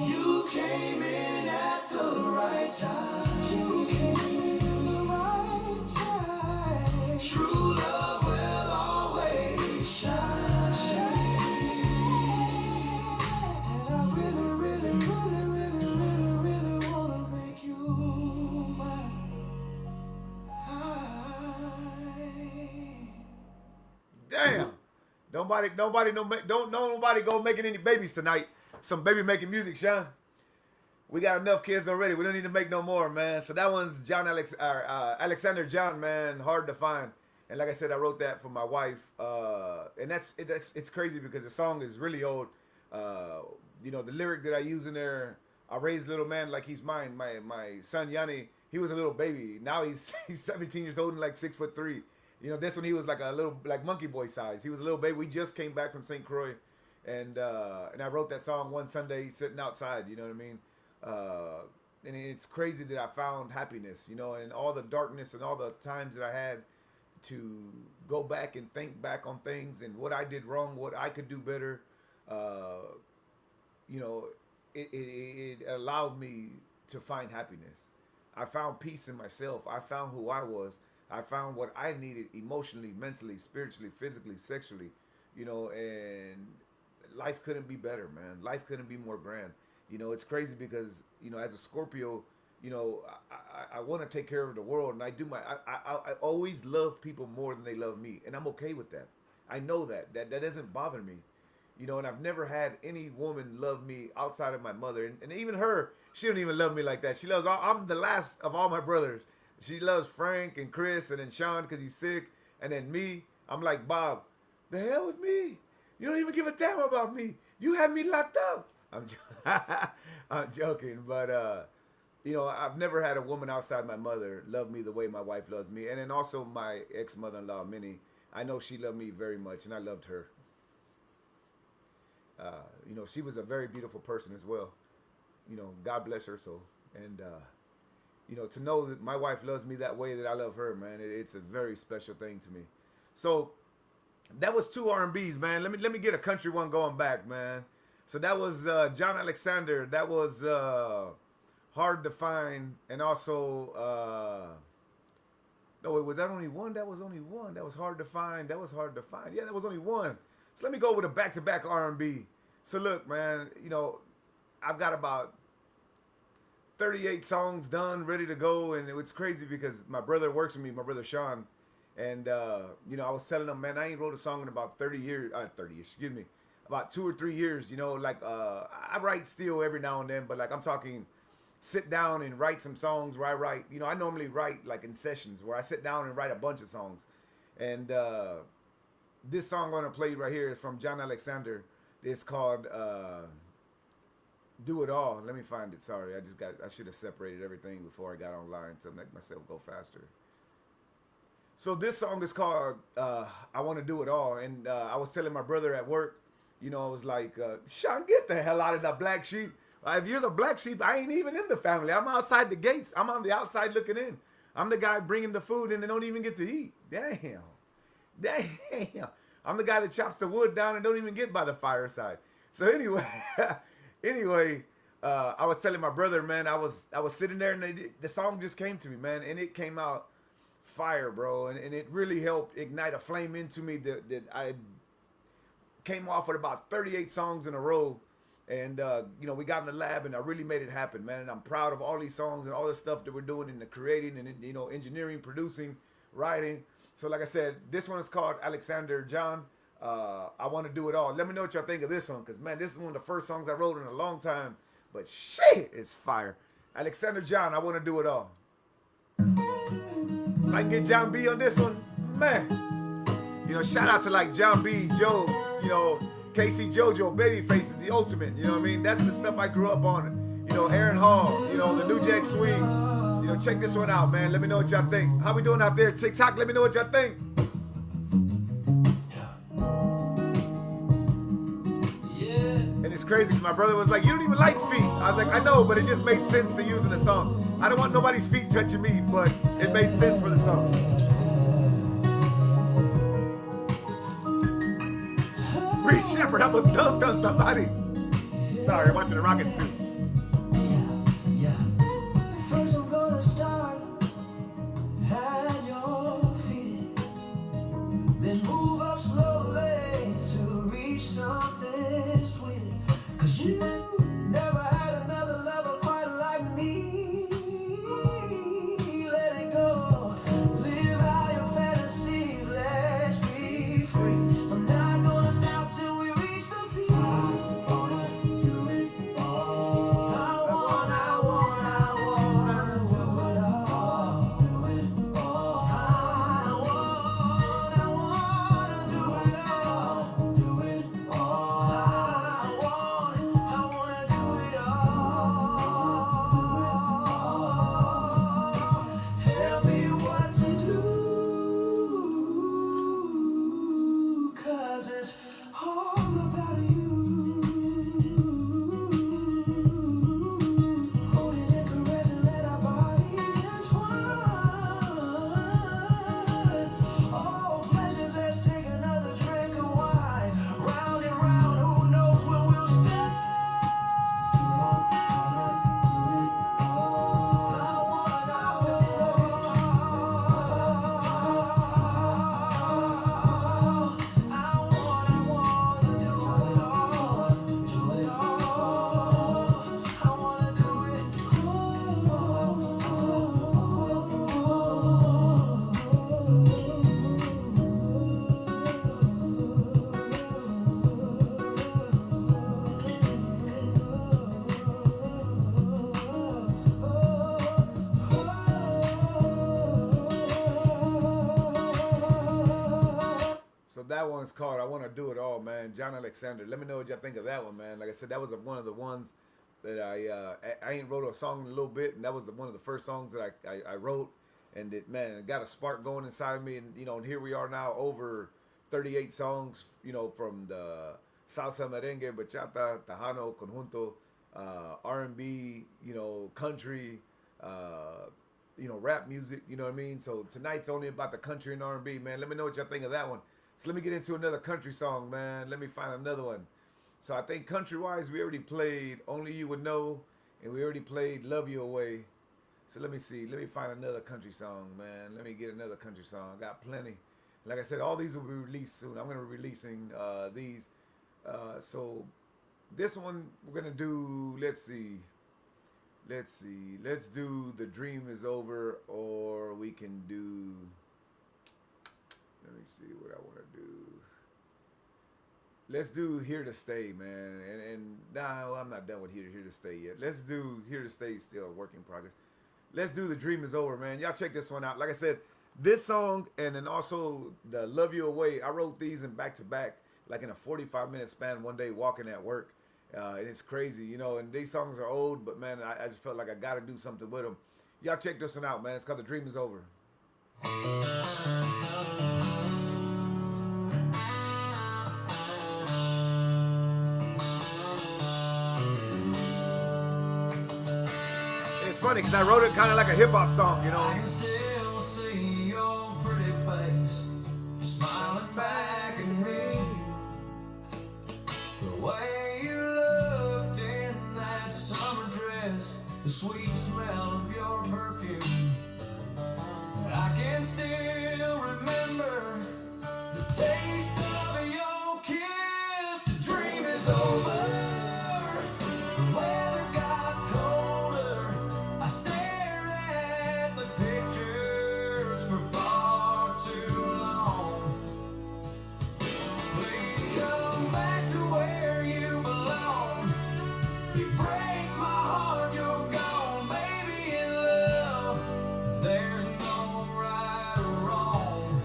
You came in at the right time. You came in at the right time. True love will always shine. And I really, really, really, really, really, really wanna make you mine. Damn. Nobody go making any babies tonight. Some baby making music, Sean. We got enough kids already. We don't need to make no more, man. So that one's Alexander John, man. Hard to find. And like I said, I wrote that for my wife. And it's crazy because the song is really old. You know, the lyric that I use in there, I raised little man like he's mine. My son Yanni, he was a little baby. Now he's 17 years old and like 6'3". You know, that's when he was like a little, like monkey boy size. He was a little baby. We just came back from St. Croix. And I wrote that song one Sunday sitting outside, you know what I mean? And it's crazy that I found happiness, you know, and all the darkness and all the times that I had to go back and think back on things and what I did wrong, what I could do better. You know, it allowed me to find happiness. I found peace in myself. I found who I was. I found what I needed emotionally, mentally, spiritually, physically, sexually, you know, and life couldn't be better, man. Life couldn't be more grand. You know, it's crazy because, you know, as a Scorpio, you know, I want to take care of the world, and I do I always love people more than they love me, and I'm okay with that. I know that doesn't bother me, you know, and I've never had any woman love me outside of my mother, and even her, she don't even love me like that. She loves, I'm the last of all my brothers. She loves Frank and Chris and then Sean because he's sick, and then me, I'm like, Bob, the hell with me? You don't even give a damn about me. You had me locked up. I'm joking, but you know, I've never had a woman outside my mother love me the way my wife loves me, and then also my ex-mother-in-law, Minnie. I know she loved me very much, and I loved her. You know, she was a very beautiful person as well. You know, God bless her soul, and you know, to know that my wife loves me that way that I love her, man, it's a very special thing to me. So that was 2 R&Bs, man. Let me get a country one going back, man. So that was John Alexander. That was Hard to Find, and also no, wait, was that only one? That was only one. That was Hard to Find. That was Hard to Find. Yeah, that was only one. So let me go with a back-to-back R&B. So look, man, you know, I've got about 38 songs done, ready to go, and it's crazy because my brother works with me, my brother Sean, and you know, I was telling him, man, I ain't wrote a song in about 30 years, excuse me, about 2 or 3 years. You know, like I write still every now and then, but like I'm talking, sit down and write some songs where I write. You know, I normally write like in sessions where I sit down and write a bunch of songs, and this song I'm gonna play right here is from John Alexander. It's called Do It All. Let me find it. Sorry, I should have separated everything before I got online to make myself go faster. So this song is called I Want to Do It All. And I was telling my brother at work, you know, I was like, Sean, get the hell out of the black sheep. If you're the black sheep, I ain't even in the family. I'm outside the gates. I'm on the outside looking in. I'm the guy bringing the food and they don't even get to eat. Damn. I'm the guy that chops the wood down and don't even get by the fireside. So anyway, I was telling my brother, man, I was sitting there and the song just came to me, man, and it came out fire, bro, and it really helped ignite a flame into me that I came off with about 38 songs in a row. And you know, we got in the lab and I really made it happen, man. And I'm proud of all these songs and all the stuff that we're doing in the creating and, you know, engineering, producing, writing. So like I said, this one is called Alexander John. I Want to Do It All. Let me know what y'all think of this one, because man, this is one of the first songs I wrote in a long time. But shit, it's fire. Alexander John, I Want to Do It All. If I can get John B on this one, man. You know, shout out to like John B, Joe, you know, Casey, JoJo, Babyface is the ultimate. You know what I mean? That's the stuff I grew up on. You know, Aaron Hall, you know, the New Jack Swing. You know, check this one out, man. Let me know what y'all think. How we doing out there? TikTok, let me know what y'all think. And it's crazy because my brother was like, you don't even like feet. I was like, I know, but it just made sense to use in the song. I don't want nobody's feet touching me, but it made sense for the song. Reese Shepard, I was dunked on somebody. Sorry, I'm watching the Rockets too. First I'm gonna start at your feet, then move up slowly to reach something sweet. Cause you never had another lover quite like me. Let it go, live out your fantasies, let's be free. I'm not gonna stop till we reach the peak. I wanna do it all. I wanna do it all. Do it all. I wanna do it all. Do it all. I wanna do it all. Tell me what to do, 'cause it's all about you. Holding and caressing, let our bodies entwine. Oh, pleasures, let's take another drink of wine. Round and round, who knows when we'll stay. So that one's called I Want to Do It All, man. John Alexander. Let me know what y'all think of that one, man. Like I said, that was one of the ones that I ain't wrote a song in a little bit, and that was one of the first songs that I wrote, and it, man, it got a spark going inside of me, and you know, and here we are now, over 38 songs, you know, from the salsa, merengue, bachata, tejano, conjunto, R&B, you know, country, you know, rap music, you know what I mean? So tonight's only about the country and R&B, man. Let me know what y'all think of that one. So let me get into another country song, man. Let me find another one. So I think country-wise, we already played Only You Would Know, and we already played Love You Away. So let me see. Let me find another country song, man. Let me get another country song. Got plenty. Like I said, all these will be released soon. I'm gonna be releasing these. So this one we're gonna do. Let's see. Let's do The Dream Is Over, or we can do. Let me see what I want to do. Let's do Here to Stay, man. And nah, I'm not done with Here to Stay yet. Let's do Here to Stay, still a work in progress. Let's do The Dream Is Over, man. Y'all check this one out. Like I said, this song and then also the Love You Away, I wrote these in back to back, like in a 45-minute span one day walking at work. And it's crazy, you know, and these songs are old, but man, I just felt like I got to do something with them. Y'all check this one out, man. It's called The Dream Is Over. It's funny because I wrote it kind of like a hip hop song, you know. I can still see your pretty face smiling back at me. The way you looked in that summer dress, the sweet smell of your perfume. I can still remember the taste of your kiss. The dream is over. The weather got colder. I stare at the pictures for far too long. Please come back to where you belong. It breaks my heart you're gone, baby, in love. There's no right or wrong.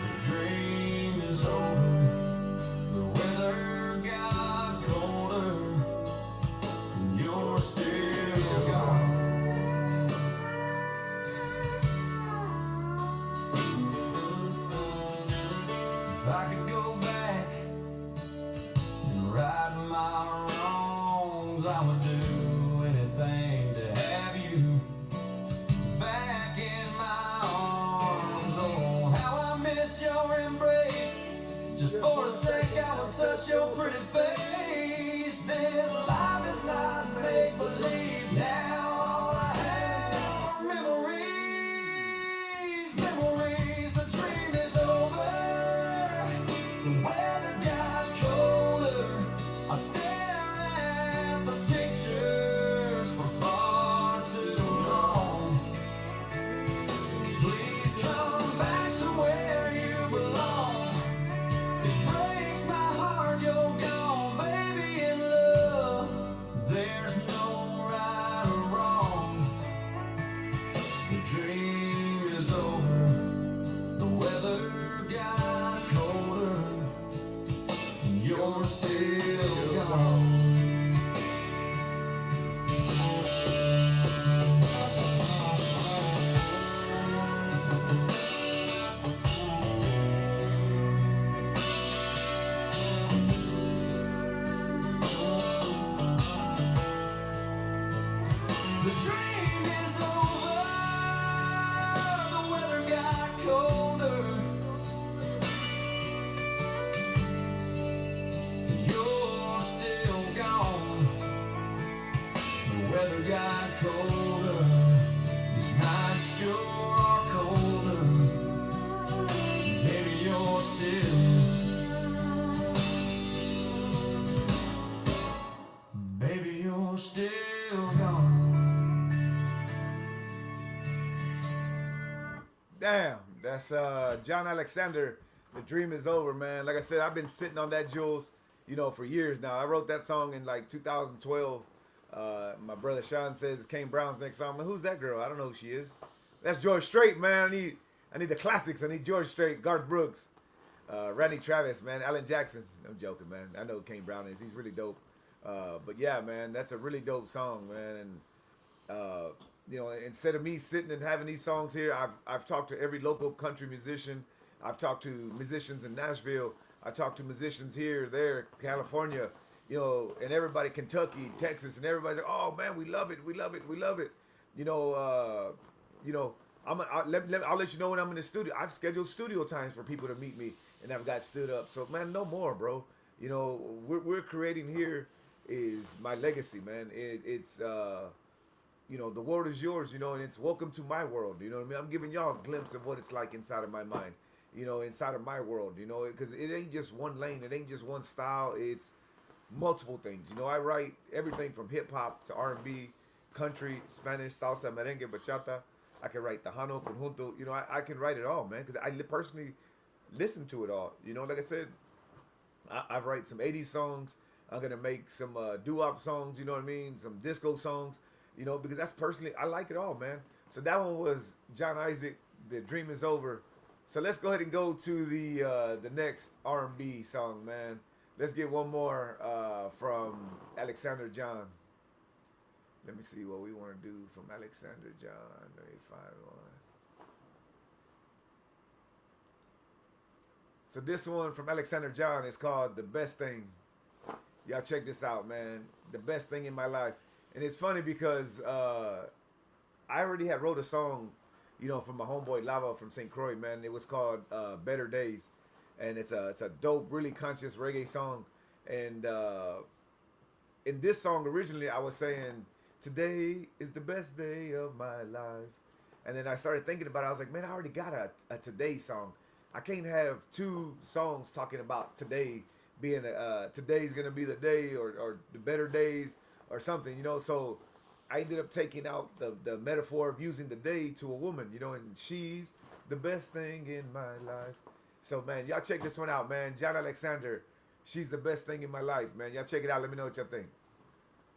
The dream is over. The weather got colder. And you're still gone. If I could go back and right my wrongs, I would do anything to have you back in my arms. Oh, how I miss your embrace. Just for a sec, I would touch your pretty face. This life is not make believe. Now all I have are memories, memories. The dream is over. The weather got colder. I stare at the pictures for far too long. Please come back to where you belong. It breaks my heart you're gone, baby, in love. There's no right or wrong. The dream is over. The weather got colder. And you're still gone. The dream is over. The weather got colder. You're still gone. The weather got colder. These nights sure are colder. Maybe you're still. Baby, you're still gone. Damn, that's John Alexander. The Dream Is Over, man. Like I said, I've been sitting on that, Jules, you know, for years now. I wrote that song in like 2012. My brother Sean says Kane Brown's next song. Man, who's that girl? I don't know who she is. That's George Strait, man. I need the classics. I need George Strait, Garth Brooks, Randy Travis, man, Alan Jackson. I'm joking, man. I know who Kane Brown is. He's really dope. But yeah, man, that's a really dope song, man. And you know, instead of me sitting and having these songs here, I've talked to every local country musician. I've talked to musicians in Nashville. I talked to musicians here, there, California, you know, and everybody, Kentucky, Texas, and everybody's like, oh man, we love it, we love it, we love it. You know, I'll let you know when I'm in the studio. I've scheduled studio times for people to meet me, and I've got stood up. So man, no more, bro. You know, we're creating here is my legacy, man. the world is yours, and it's welcome to my world. You know what I mean? I'm giving y'all a glimpse of what it's like inside of my mind, inside of my world, because it ain't just one lane, it ain't just one style, it's multiple things. I write everything from hip hop to R&B, country, Spanish, salsa, merengue, bachata. I can write Tejano, conjunto. I can write it all, man, because I personally listen to it all. Like I said, I've write some 80s songs. I'm gonna make some doo-wop songs. You know what I mean? Some disco songs. Because that's personally, I like it all, man. So that one was John Isaac. The Dream Is Over. So let's go ahead and go to the next R&B song, man. Let's get one more from Alexander John. Let me see what we want to do from Alexander John. Let me find one. So this one from Alexander John is called The Best Thing. Y'all check this out, man. The best thing in my life. And it's funny because I already had wrote a song, from my homeboy Lava from St. Croix, man. It was called Better Days. And it's a dope, really conscious reggae song. And in this song, originally, I was saying, today is the best day of my life. And then I started thinking about it. I was like, man, I already got a today song. I can't have two songs talking about today being today's going to be the day or the better days or something, So I ended up taking out the metaphor of using the day to a woman, and she's the best thing in my life. So, man, y'all check this one out, man. John Alexander, she's the best thing in my life, man. Y'all check it out. Let me know what y'all think.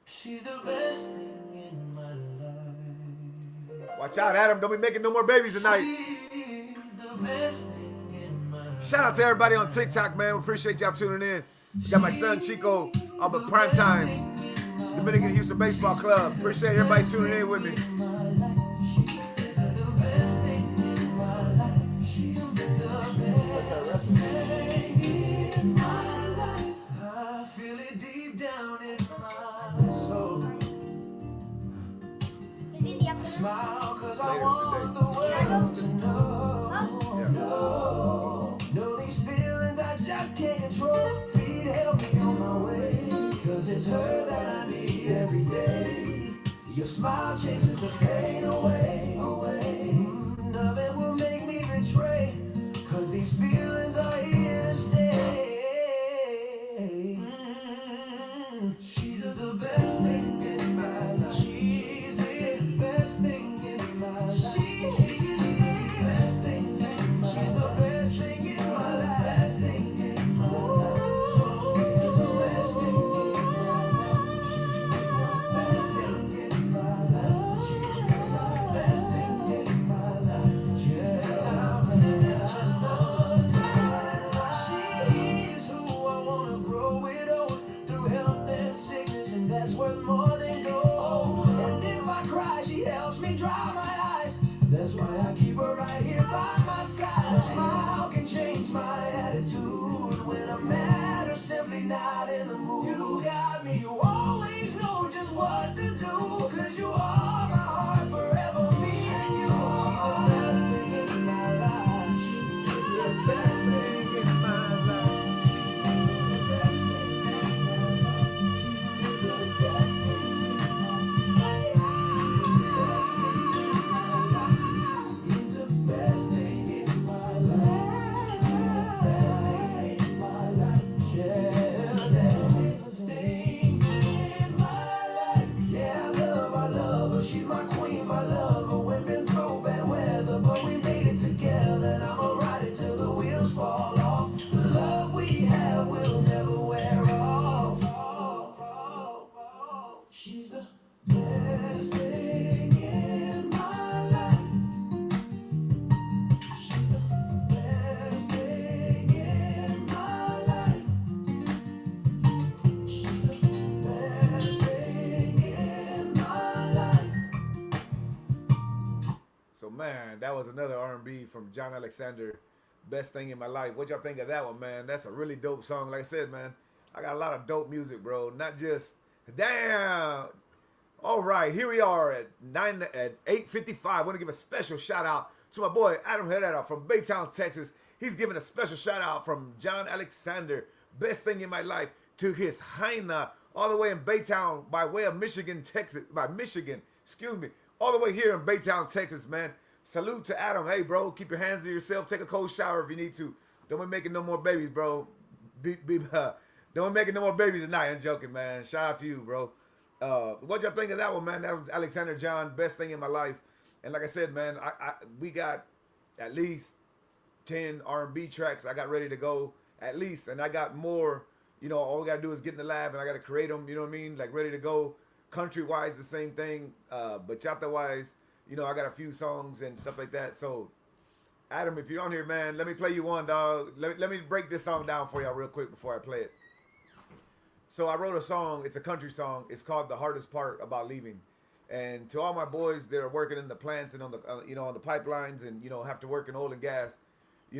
She's the best thing in my life. Watch out, Adam. Don't be making no more babies tonight. She's the best thing in my life. Shout out to everybody on TikTok, man. We appreciate y'all tuning in. We got my son Chico up at Primetime, Dominican Houston Baseball Club. Appreciate everybody tuning in with me. Smile, cause I want the world to know. No, these feelings I just can't control. Feet help me on my way. Cause it's her that I need every day. Your smile chases the pain away. Nothing will make me betray. Cause these feelings are here to stay. She's the best thing in my life. She's the best thing in my life. She's the best thing in my life. She's the best thing in my life. Best thing in my life. She's the best thing in my life. She's the best thing in my life. She's who I wanna grow with, through health and sickness, and that's worth more than gold. And if I cry, she helps me dry my eyes. That's why I keep her right here by my side. A smile can change my attitude when I'm mad or simply not in the mood. You got me, you always know just what to do. Cause you are my heart forever, me and you. She's the best thing in my life. She's the best thing in my life. She's the best thing in my life. She's the best thing in my life. He's the best thing in my life. The best thing in my life. Yeah, the best thing in my life. Yeah, I love her. She's my queen, my lover. We've been through bad weather, but we made it together. And I'ma ride it till the wheels fall off. The love we have will never wear off. She's the best thing in my life. She's the best thing in my life. She's the best thing in my life. So, man, that was another R&B from John Alexander. Best thing in my life. What y'all think of that one, man? That's a really dope song. Like I said, man, I got a lot of dope music, bro. Not just, damn. All right, here we are at 8:55. I want to give a special shout out to my boy Adam Herrera from Baytown, Texas. He's giving a special shout out from John Alexander, best thing in my life, to his Hyena, all the way in Baytown by way of Michigan, Texas, by Michigan, excuse me, all the way here in Baytown, Texas, man. Salute to Adam. Hey, bro, keep your hands to yourself. Take a cold shower if you need to. Don't be making no more babies, bro. Don't be making no more babies tonight. I'm joking, man. Shout out to you, bro. What y'all think of that one, man? That was Alexander John, best thing in my life. And like I said, man, we got at least 10 R&B tracks I got ready to go, at least. And I got more, you know, all we got to do is get in the lab and I got to create them, you know what I mean? Like ready to go. Country-wise, the same thing. Bachata-wise, you know, I got a few songs and stuff like that. So, Adam, if you're on here, man, let me play you one, dog. Let me break this song down for y'all real quick before I play it. So I wrote a song. It's a country song. It's called "The Hardest Part About Leaving." And to all my boys that are working in the plants and on the on the pipelines and have to work in oil and gas, we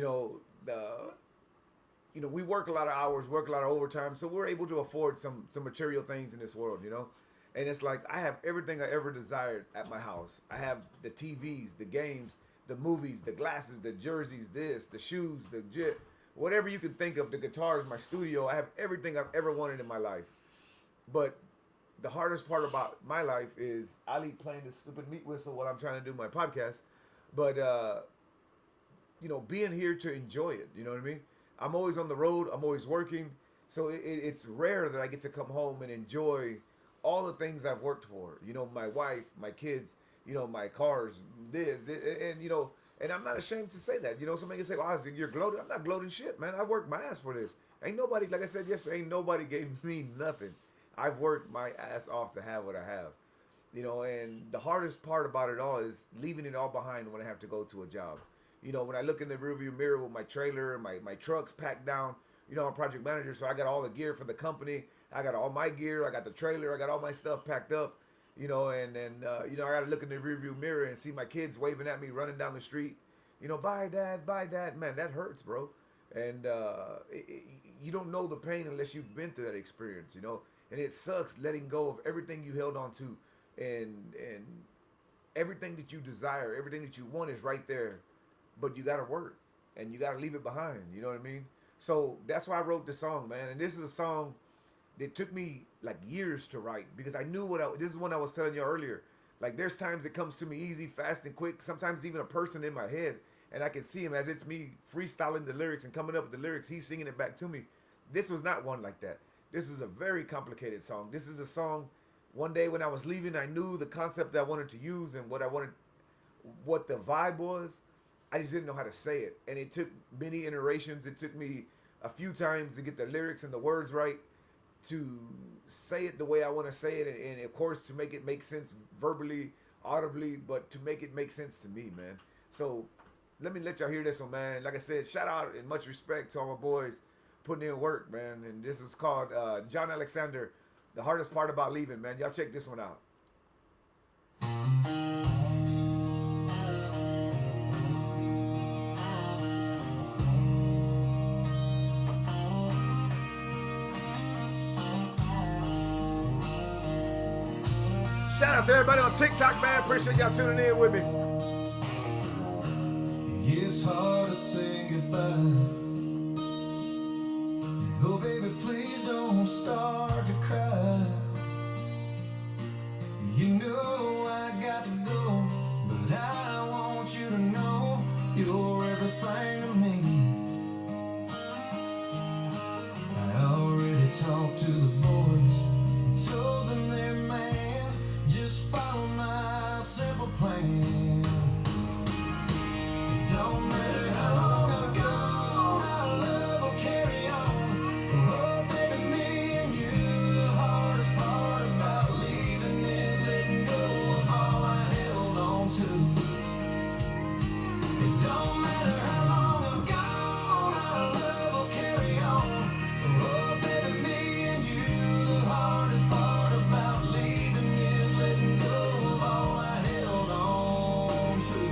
work a lot of hours, work a lot of overtime, so we're able to afford some material things in this world, And it's like I have everything I ever desired at my house. I have the TVs, the games, the movies, the glasses, the jerseys, the shoes, the jet, whatever you can think of, the guitars, my studio. I have everything I've ever wanted in my life. But the hardest part about my life is Ali playing this stupid meat whistle while I'm trying to do my podcast. But, being here to enjoy it, you know what I mean? I'm always on the road. I'm always working. So it's rare that I get to come home and enjoy all the things I've worked for. My wife, my kids, my cars, this and I'm not ashamed to say that. Somebody can say, "Oh, you're gloating." I'm not gloating shit, man. I worked my ass for this. Ain't nobody, like I said yesterday, ain't nobody gave me nothing. I've worked my ass off to have what I have. And the hardest part about it all is leaving it all behind when I have to go to a job. When I look in the rearview mirror with my trailer, my trucks packed down, I'm a project manager, so I got all the gear for the company. I got all my gear. I got the trailer. I got all my stuff packed up, and then, I got to look in the rearview mirror and see my kids waving at me, running down the street. Bye, Dad, bye, Dad. Man, that hurts, bro. And you don't know the pain unless you've been through that experience, And it sucks letting go of everything you held on to and everything that you desire, everything that you want is right there. But you got to work and you got to leave it behind. You know what I mean? So that's why I wrote this song, man. And this is a song that took me like years to write because I knew this is one I was telling you earlier. Like there's times it comes to me easy, fast and quick. Sometimes even a person in my head and I can see him as it's me freestyling the lyrics and coming up with the lyrics. He's singing it back to me. This was not one like that. This is a very complicated song. This is a song one day when I was leaving, I knew the concept that I wanted to use and what the vibe was. I just didn't know how to say it. And it took many iterations. It took me a few times to get the lyrics and the words right, to say it the way I want to say it. And of course, to make it make sense verbally, audibly, but to make it make sense to me, man. So let me let y'all hear this one, man. Like I said, shout out and much respect to all my boys putting in work, man. And this is called John Alexander, The Hardest Part About Leaving, man. Y'all check this one out. Shout out to everybody on TikTok, man. Appreciate y'all tuning in with me. It's hard to say goodbye. Oh, baby, please don't start to cry. You know I got to go, but I want you to know you're everything to me. I already talked to the boys, told them they're man, just follow my simple plan. It don't matter how long I'm gone, our love will carry on. Oh, baby, me and you, the hardest part about leaving is letting go of all I held on to. It don't matter how long I'm gone, our love will carry on. Oh, baby, me and you, the hardest part about leaving is letting go of all I held on to.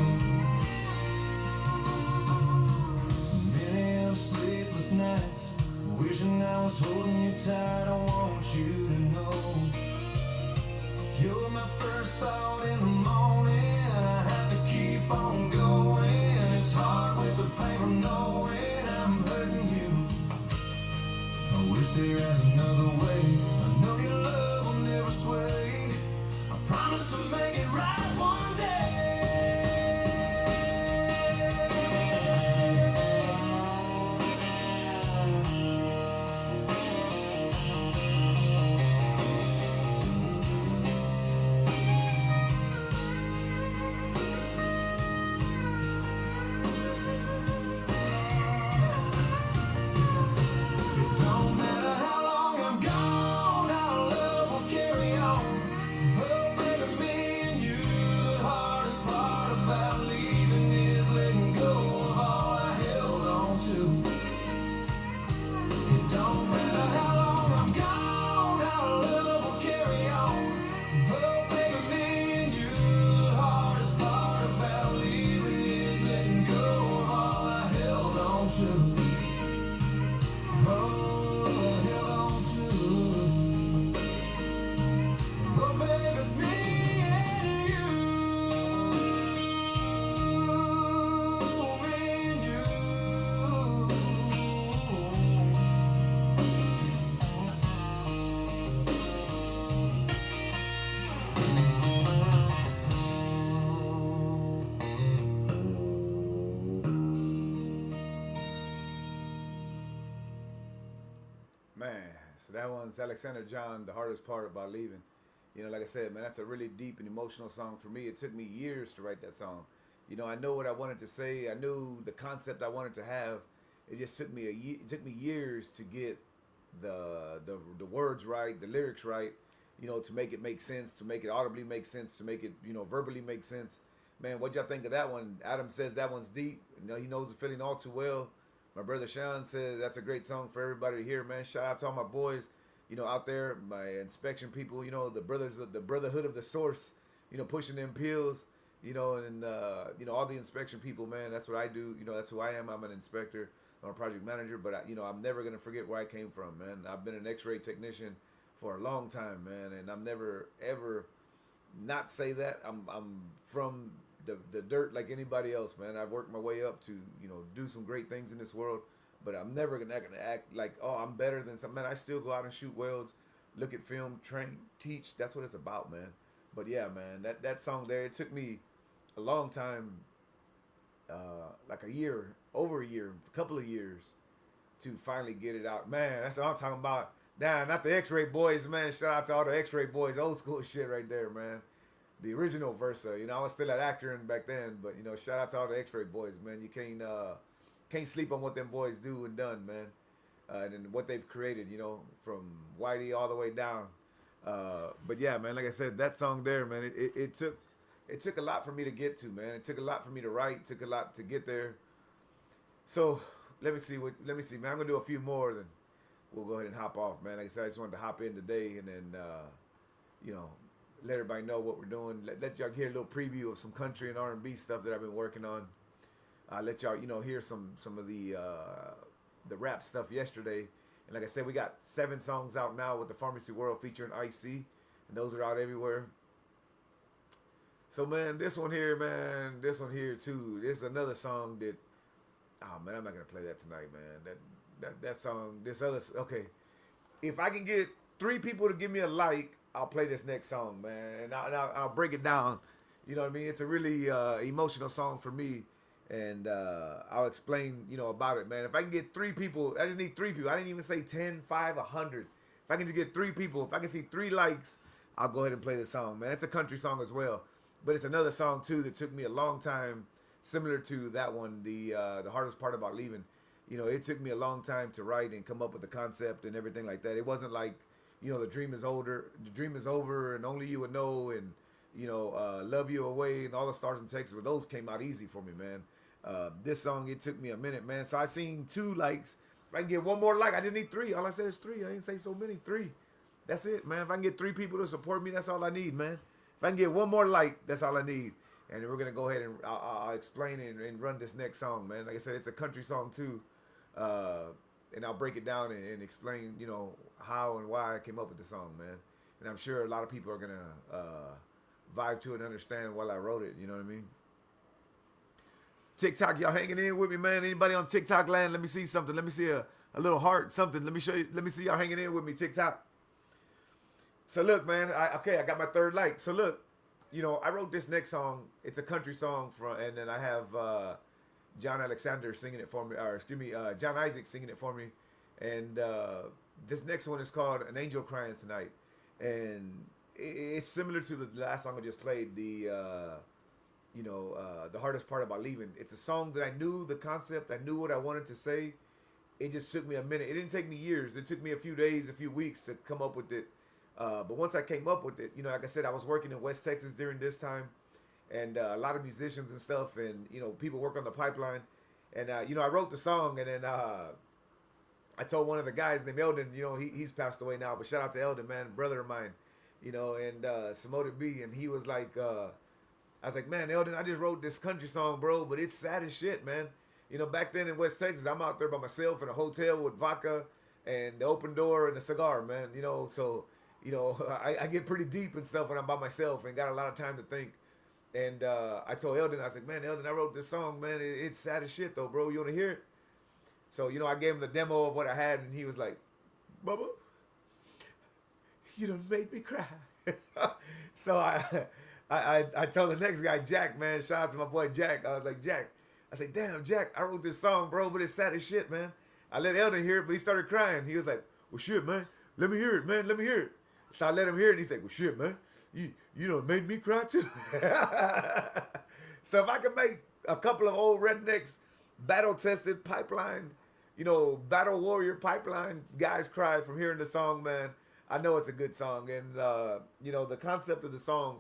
Many of sleepless nights, wishing I was holding you tight. I want you to know you're my first thought in the morning. I have to keep on going. It's hard with the pain from knowing I'm hurting you. I wish there was another way. I know your love will never sway. I promise to make it Man, so that one's Alexander John, The Hardest Part About Leaving. You know, like I said, man, that's a really deep and emotional song for me. It took me years to write that song. You know, I know what I wanted to say. I knew the concept I wanted to have. It just took me it took me years to get the words right, the lyrics right, you know, to make it make sense, to make it audibly make sense, to make it, you know, verbally make sense. Man, what y'all think of that one? Adam says that one's deep. You know, he knows the feeling all too well. My brother Sean says that's a great song for everybody to hear, man. Shout out to all my boys, you know, out there, my inspection people, you know, the brotherhood of the source, you know, pushing them pills, you know, and you know, all the inspection people, man. That's what I do. You know, that's who I am. I'm an inspector. I'm a project manager, but you know, I'm never gonna forget where I came from, man. I've been an X-ray technician for a long time, man, and I'm never ever not say that. I'm from the dirt like anybody else, man. I've worked my way up to, you know, do some great things in this world, but I'm never gonna act like, oh, I'm better than some man. I still go out and shoot welds, look at film, train, teach. That's what it's about, man. But yeah, man, that song there, it took me a long time, like a year, over a year, a couple of years, to finally get it out. Man, that's what I'm talking about. Nah, not the X-Ray boys, man. Shout out to all the X-Ray boys, old school shit right there, man. The original Versa, you know, I was still at Akron back then, but you know, shout out to all the X-Ray boys, man. You can't sleep on what them boys do and done, man, and what they've created, you know, from Whitey all the way down. But yeah, man, like I said, that song there, man, it took a lot for me to get to, man. It took a lot for me to write. It took a lot to get there. So let me see, man. I'm gonna do a few more, then we'll go ahead and hop off, man. Like I said, I just wanted to hop in today and then, you know, let everybody know what we're doing. Let y'all hear a little preview of some country and R&B stuff that I've been working on. Let y'all, you know, hear some of the rap stuff yesterday. And like I said, we got 7 songs out now with the Pharmacy World featuring IC, and those are out everywhere. So man, this one here too. This is another song that, oh man, I'm not gonna play that tonight, man. That song, this other, okay. If I can get 3 people to give me a like, I'll play this next song, man, and I'll break it down. You know what I mean? It's a really emotional song for me, and I'll explain, you know, about it, man. If I can get 3 people, I just need 3 people. I didn't even say 10, 5, 100. If I can just get 3 people, if I can see 3 likes, I'll go ahead and play the song, man. It's a country song as well, but it's another song too that took me a long time, similar to that one, the hardest part about leaving. You know, it took me a long time to write and come up with the concept and everything like that. It wasn't like, you know, the dream is over, and only you would know, and you know, love you away, and all the stars in Texas. But those came out easy for me, man. This song, it took me a minute, man. So I seen 2 likes. If I can get 1 more like, I just need 3. All I said is 3. I didn't say so many. 3. That's it, man. If I can get 3 people to support me, that's all I need, man. If I can get 1 more like, that's all I need. And then we're gonna go ahead and I'll explain it and run this next song, man. Like I said, it's a country song too. And I'll break it down and explain, you know, how and why I came up with the song, man. And I'm sure a lot of people are gonna vibe to it and understand why I wrote it. You know what I mean? TikTok, y'all hanging in with me, man? Anybody on TikTok land? Let me see something. Let me see a little heart, something. Let me show you. Let me see y'all hanging in with me, TikTok. So look, man. I got my 3rd like. So look, you know, I wrote this next song. It's a country song and then I have John Alexander singing it for me, or excuse me, John Isaac singing it for me. And this next one is called An Angel Crying Tonight. And it's similar to the last song I just played, the hardest part about leaving. It's a song that I knew the concept, I knew what I wanted to say. It just took me a minute. It didn't take me years. It took me a few days, a few weeks to come up with it. But once I came up with it, you know, like I said, I was working in West Texas during this time. And a lot of musicians and stuff, and you know, people work on the pipeline, and you know, I wrote the song, and then I told one of the guys named Eldon, you know, he's passed away now, but shout out to Eldon, man, brother of mine, you know, and Samoted B, and he was like, I was like, man, Eldon, I just wrote this country song, bro, but it's sad as shit, man. You know, back then in West Texas, I'm out there by myself in a hotel with vodka and the open door and a cigar, man. You know, so you know, I get pretty deep and stuff when I'm by myself and got a lot of time to think. And I told Eldon, I was like, man, Eldon, I wrote this song, man. It's sad as shit, though, bro. You want to hear it? So, you know, I gave him the demo of what I had, and he was like, Bubba, you done made me cry. So I told the next guy, Jack, man, shout out to my boy Jack. I was like, Jack, I said, damn, Jack, I wrote this song, bro, but it's sad as shit, man. I let Eldon hear it, but he started crying. He was like, well, shit, man, let me hear it, man, let me hear it. So I let him hear it, and he said, well, shit, man, you know, made me cry too. So if I can make a couple of old rednecks, battle-tested pipeline, you know, battle warrior pipeline guys cry from hearing the song, man, I know it's a good song. And, you know, the concept of the song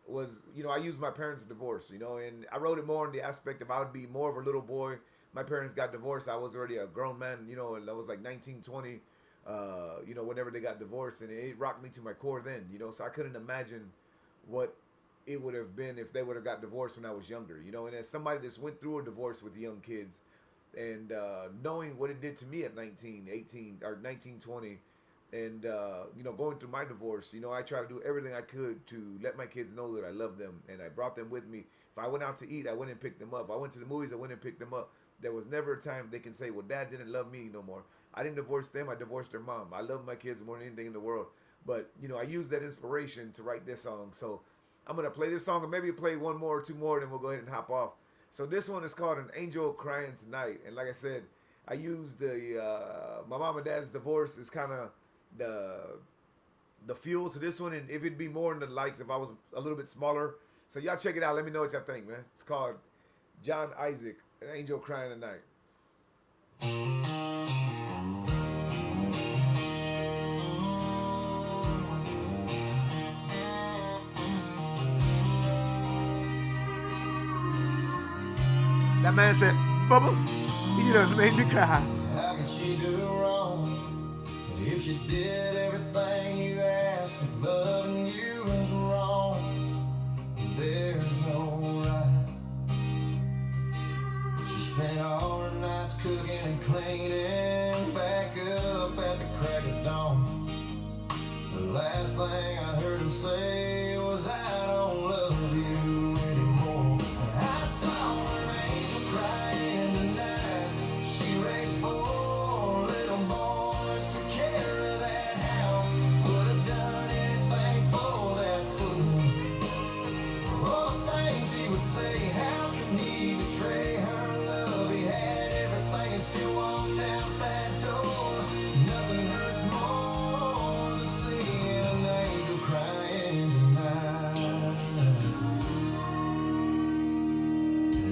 was, you know, I used my parents' divorce, you know, and I wrote it more in the aspect of I would be more of a little boy. My parents got divorced. I was already a grown man, you know, and I was like 19, 20, you know, whenever they got divorced. And it rocked me to my core then, you know, so I couldn't imagine what it would have been if they would have got divorced when I was younger, you know. And as somebody that's went through a divorce with young kids and knowing what it did to me at 19, 18, or 19, 20, and you know, going through my divorce, you know, I try to do everything I could to let my kids know that I love them, and I brought them with me. If I went out to eat, I went and picked them up. I went to the movies, I went and picked them up. There was never a time they can say, well, Dad didn't love me no more. I didn't divorce them, I divorced their mom. I love my kids more than anything in the world. But, you know, I used that inspiration to write this song. So I'm going to play this song and maybe play one more or two more, then we'll go ahead and hop off. So this one is called An Angel Crying Tonight. And like I said, I used my mom and dad's divorce is kind of the fuel to this one. And if it'd be more in the likes if I was a little bit smaller. So y'all check it out. Let me know what y'all think, man. It's called John Isaac, An Angel Crying Tonight. That man said, Bubba, you done made me cry. How could she do wrong? But if she did everything you asked, if loving you was wrong, there's no right. She spent all her nights cooking and cleaning, back up at the crack of dawn. The last thing I heard him say was, I don't love you anymore. I saw an angel crying tonight. She raised 4 little boys, took care of that house, would have done anything for that fool. All the things he would say, how can he betray her love? He had everything and still walked out that door. Nothing hurts more than seeing an angel crying tonight.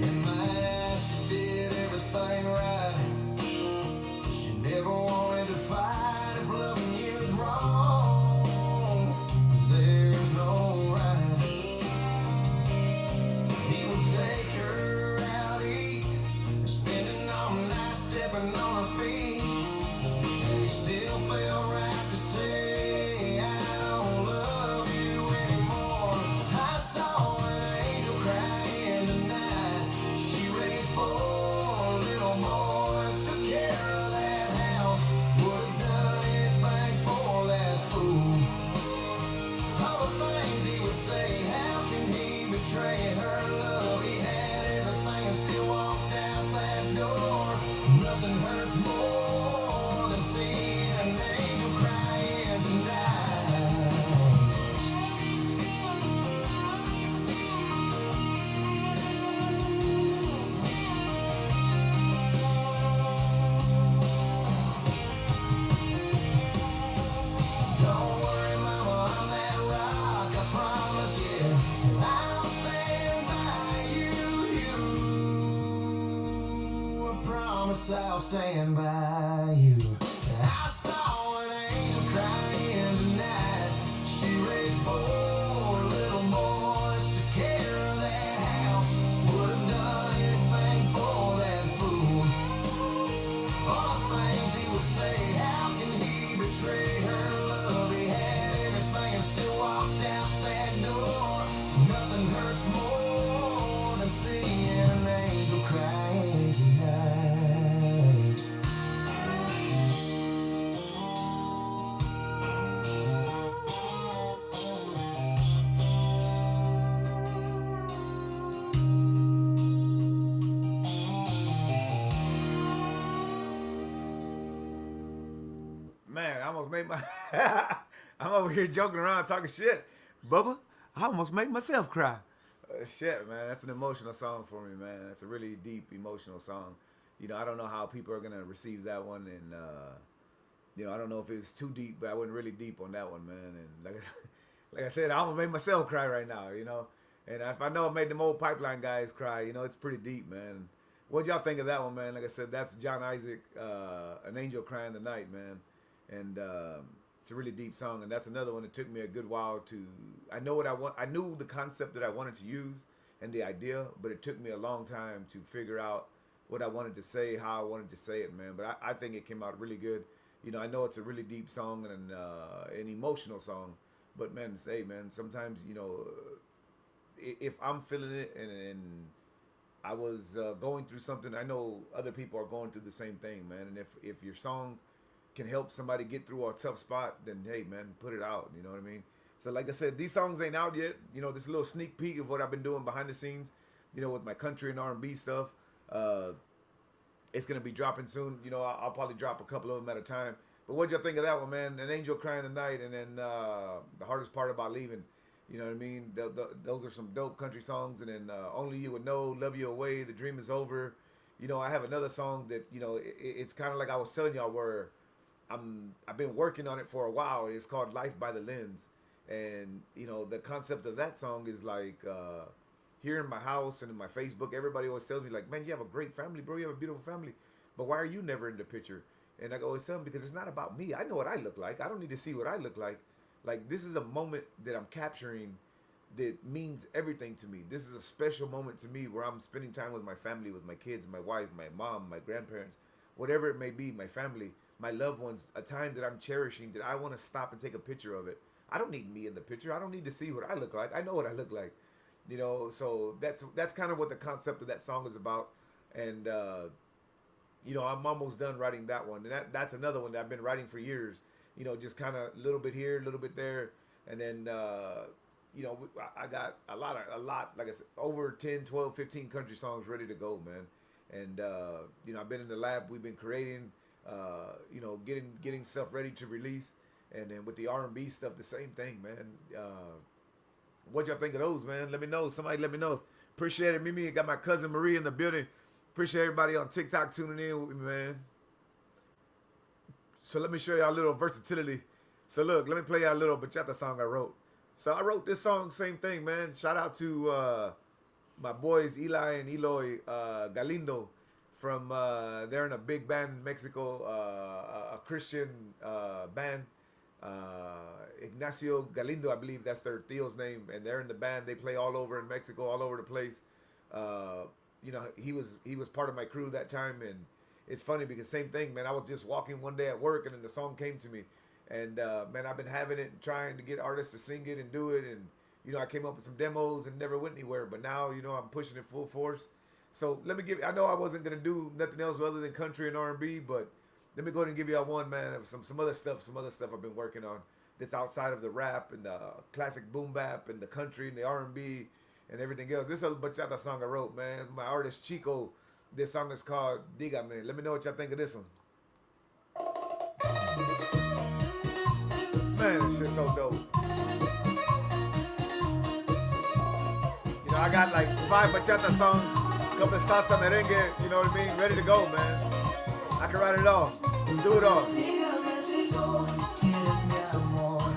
In my eyes, she did everything right. She never wanted to fight if loving you is wrong. There's no right. He would take her out eat, spending all night stepping on her feet. And he still felt right to say, I don't love you anymore. I saw an angel crying tonight. She raised 4 little boys, took care of that house, would have done anything for that fool. All the things he would say, how can he betray her love? He had everything and still walked out that door. Nothing hurts more than seeing an angel crying tonight. Don't worry, mama, I'm that rock, I promise you. I'll stand by you. I promise I'll stand by you. I saw an angel crying tonight. She raised 4 little boys, took care of that house, would have done anything for that fool. All the things he would say, how can he betray her love? He had everything and still walked out that door. Nothing hurts more than seeing an angel crying tonight. Man, I almost made my. I'm over here joking around, talking shit. Bubba, I almost made myself cry. Shit, man, that's an emotional song for me, man. That's a really deep, emotional song. You know, I don't know how people are gonna receive that one, and You know, I don't know if it was too deep, but I went really deep on that one, man. And like I said, I almost made myself cry right now, you know. And if I know I made them old Pipeline guys cry, you know, it's pretty deep, man. What y'all think of that one, man? Like I said, that's John Isaac, An Angel Crying the Night, man. And it's a really deep song, and that's another one that took me a good while to. I know what I want. I knew the concept that I wanted to use and the idea, but it took me a long time to figure out what I wanted to say, how I wanted to say it, man. But I think it came out really good. You know, I know it's a really deep song and an emotional song, but man, hey, man, sometimes, you know, if I'm feeling it and I was going through something, I know other people are going through the same thing, man. And if your song can help somebody get through a tough spot, then hey, man, put it out. You know what I mean? So like I said, these songs ain't out yet. You know, this is a little sneak peek of what I've been doing behind the scenes, you know, with my country and R&B stuff. It's going to be dropping soon. You know, I'll probably drop a couple of them at a time. But what'd y'all think of that one, man? An Angel Crying the Night, and then The Hardest Part About Leaving. You know what I mean? Those are some dope country songs. And then Only You Would Know, Love You Away, The Dream Is Over. You know, I have another song that, you know, it's kind of like I was telling y'all where I've been working on it for a while. It's called Life by the Lens. And, you know, the concept of that song is like... here in my house and in my Facebook, everybody always tells me, like, man, you have a great family, bro. You have a beautiful family. But why are you never in the picture? And I always tell them, because it's not about me. I know what I look like. I don't need to see what I look like. Like, this is a moment that I'm capturing that means everything to me. This is a special moment to me where I'm spending time with my family, with my kids, my wife, my mom, my grandparents, whatever it may be, my family, my loved ones, a time that I'm cherishing, that I want to stop and take a picture of it. I don't need me in the picture. I don't need to see what I look like. I know what I look like. You know, so that's kind of what the concept of that song is about. And, you know, I'm almost done writing that one. And that's another one that I've been writing for years. You know, just kind of a little bit here, a little bit there. And then, you know, I got a lot, like I said, over 10, 12, 15 country songs ready to go, man. And, you know, I've been in the lab. We've been creating, you know, getting stuff ready to release. And then with the R&B stuff, the same thing, man. What y'all think of those, man? Let me know. Somebody let me know. Appreciate it. Mimi, got my cousin Marie in the building. Appreciate everybody on TikTok tuning in with me, man. So let me show y'all a little versatility. So look, let me play y'all a little bachata song I wrote. So I wrote this song, same thing, man. Shout out to my boys Eli and Eloy Galindo from, they're in a big band in Mexico, a Christian band. Ignacio Galindo, I believe that's their Theo's name, and they're in the band. They play all over in Mexico, all over the place. You know, he was part of my crew that time, and it's funny because same thing, man. I was just walking one day at work, and then the song came to me, and man, I've been having it and trying to get artists to sing it and do it, and you know, I came up with some demos and never went anywhere, but now, you know, I'm pushing it full force. So let me I know I wasn't gonna do nothing else other than country and R&B, but let me go ahead and give y'all one, man, of some other stuff I've been working on that's outside of the rap and the classic boom bap and the country and the R&B and everything else. This is a bachata song I wrote, man. My artist Chico, this song is called Dígame. Let me know what y'all think of this one. Man, this shit's so dope. You know, I got like 5 bachata songs, a couple of salsa merengue, you know what I mean, ready to go, man. I can write it all. Do it all. Dígame si tú quieres mi amor.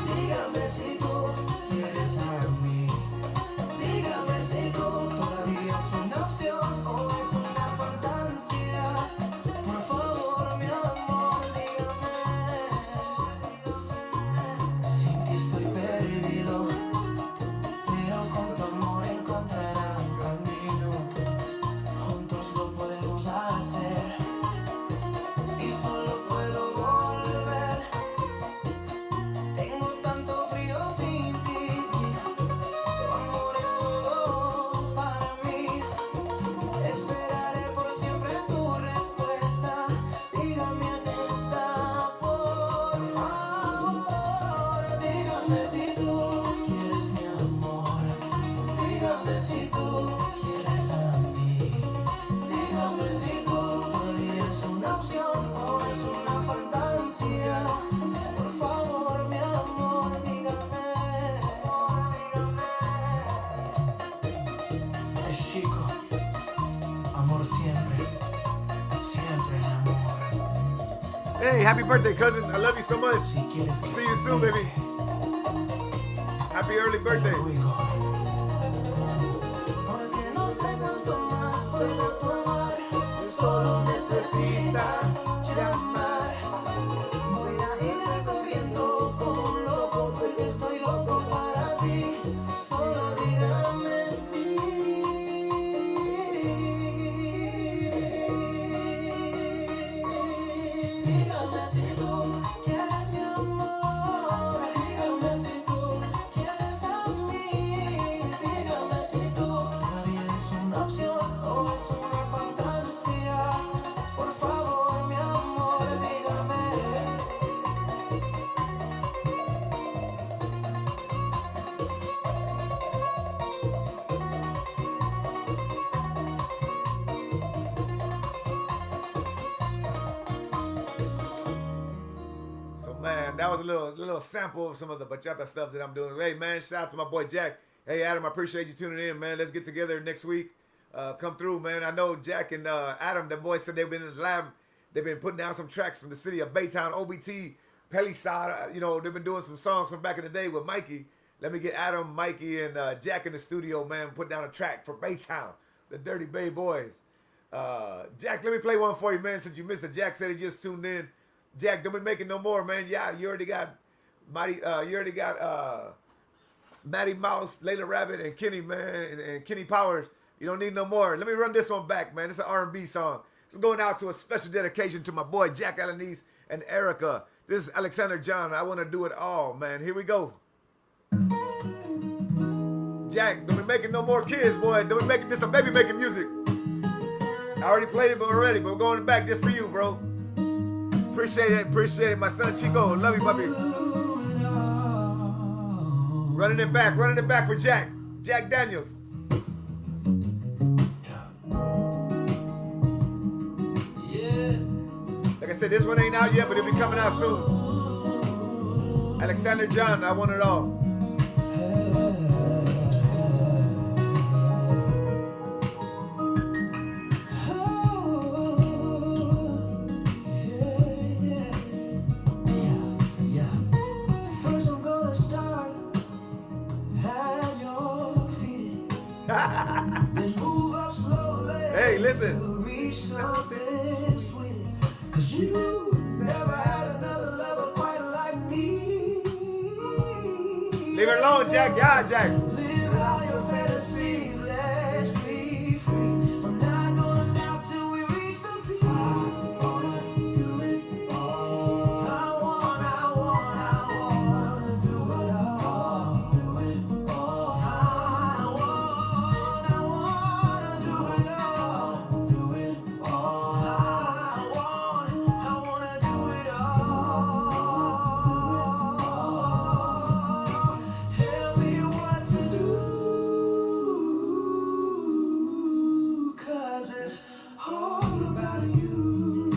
Dígame si tú quieres a mí. Dígame si tú todavía es una opción o es una fantasía. Por favor, mi amor, dígame. Sin ti estoy perdido, pero con tu amor encontraré un camino. Juntos lo podemos hacer. Si solo puedo volver Hey, happy birthday, cousin. I love you so much. See you soon, baby. Happy early birthday. Solo necesita llamar. Voy a ir corriendo como un loco porque estoy loco para ti. Solo dígame sí. Dígame si tú quieres mi amor. Dígame si tú quieres a mí. Dígame si tú todavía es una opción o es una fantasía. Por favor, mi amor, dígame. So man, that was a little sample of some of the bachata stuff that I'm doing. Hey man, shout out to my boy Jack. Hey Adam, I appreciate you tuning in, man. Let's get together next week. Come through, man. I know Jack and Adam, the boys said they've been in the lab. They've been putting down some tracks from the city of Baytown, OBT, Palisade. You know, they've been doing some songs from back in the day with Mikey. Let me get Adam, Mikey, and Jack in the studio, man. Put down a track for Baytown, the Dirty Bay Boys. Jack, let me play one for you, man, since you missed it. Jack said he just tuned in. Jack, don't be making no more, man. Yeah, you already got Matty Mouse, Layla Rabbit, and Kenny, man, and Kenny Powers. You don't need no more. Let me run this one back, man. It's an R&B song. It's going out to a special dedication to my boy Jack Alanis and Erica. This is Alexander John. I want to do it all, man. Here we go. Jack, don't be making no more kids, boy. Don't be making this a baby making music. I already played it already, but we're going back just for you, bro. Appreciate it, my son Chico. Love you, puppy. Running it back for Jack Daniels. Like I said, this one ain't out yet, but it'll be coming out soon. Alexander John, I want it all. Hey, listen. Cause you never had another lover quite like me. Leave it alone, Jack. Yeah, Jack. Live all your fantasies, let's be free. I'm not gonna stop till we reach the peak. I wanna do it all. I wanna do it all. Do it all. I wanna do it all. Do it all. I wanna do it all. Tell me what to do, 'cause it's all about you.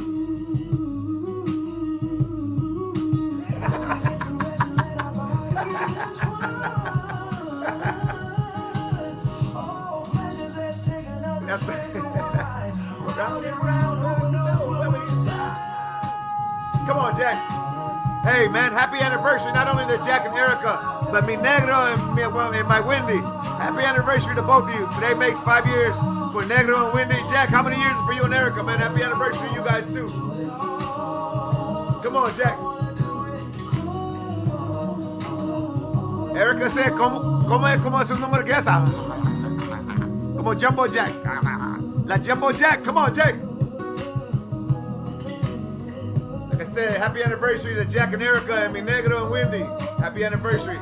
Oh, pleasures, let's take another swing of wine. Round and round, who knows where we start. Come on, Jack. Hey, man, happy anniversary not only to Jack and Erica, but mi Negro and my Wendy. Happy anniversary to both of you. Today makes 5 years for Negro and Wendy. Jack, how many years for you and Erica, man? Happy anniversary to you guys, too. Come on, Jack. Erica said, ¿cómo es su número que esa? Como Jumbo Jack. La Jumbo Jack. Come on, Jack. Like I said, happy anniversary to Jack and Erica and mi Negro and Wendy. Happy anniversary.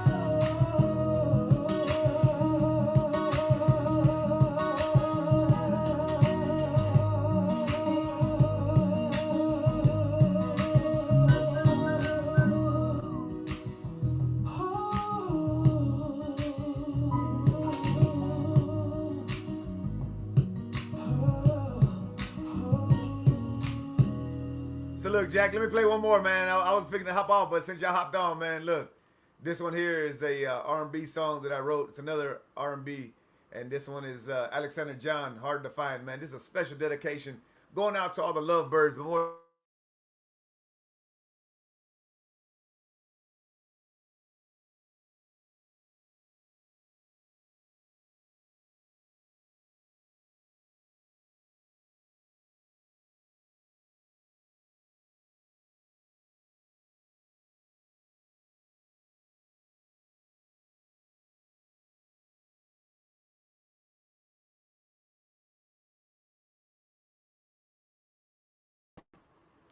So look, Jack, let me play one more, man. I was fixing to hop off, but since y'all hopped on, man, look. This one here is a R&B song that I wrote. It's another R&B, and this one is Alexander John, Hard to Find, man. This is a special dedication going out to all the lovebirds, but more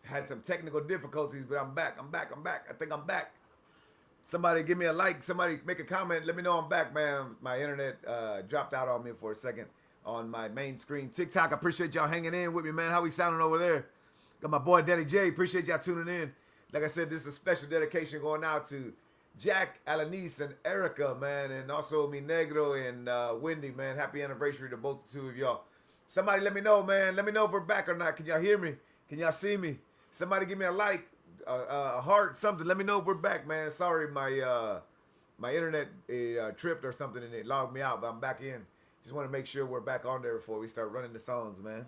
Had some technical difficulties, but I'm back. I think I'm back. Somebody give me a like. Somebody make a comment. Let me know I'm back, man. My internet dropped out on me for a second on my main screen. TikTok, I appreciate y'all hanging in with me, man. How we sounding over there? Got my boy Daddy J. Appreciate y'all tuning in. Like I said, this is a special dedication going out to Jack, Alanis, and Erica, man. And also Mi Negro and Wendy, man. Happy anniversary to both the two of y'all. Somebody let me know, man. Let me know if we're back or not. Can y'all hear me? Can y'all see me? Somebody give me a like. A heart, something. Let me know if we're back, man. Sorry, my internet tripped or something and it logged me out, but I'm back in. Just want to make sure we're back on there before we start running the songs, man.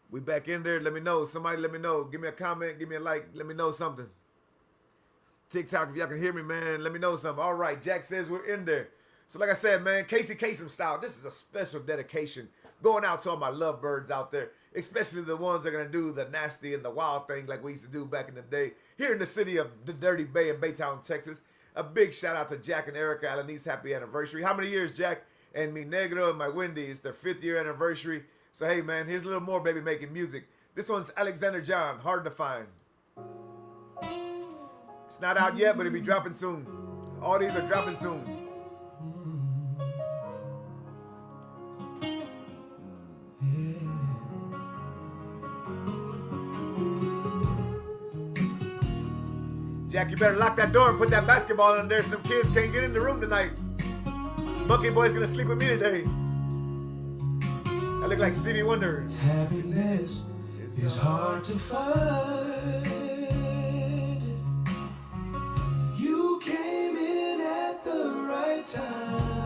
We back in there. Let me know. Somebody let me know. Give me a comment. Give me a like. Let me know something. TikTok, if y'all can hear me, man, let me know something. All right, Jack says we're in there. So like I said, man, Casey Kasem style. This is a special dedication going out to all my lovebirds out there, especially the ones that are going to do the nasty and the wild thing like we used to do back in the day here in the city of the Dirty Bay in Baytown, Texas. A big shout out to Jack and Erica Alanis. Happy anniversary. How many years, Jack? And Mi Negro and my Wendy. It's their 5th year anniversary. So, hey, man, here's a little more baby making music. This one's Alexander John, Hard to Find. It's not out yet, but it'll be dropping soon. All these are dropping soon. Jack, you better lock that door and put that basketball in there so them kids can't get in the room tonight. Bucky Boy's gonna sleep with me today. I look like Stevie Wonder. Happiness is hard to find. You came in at the right time.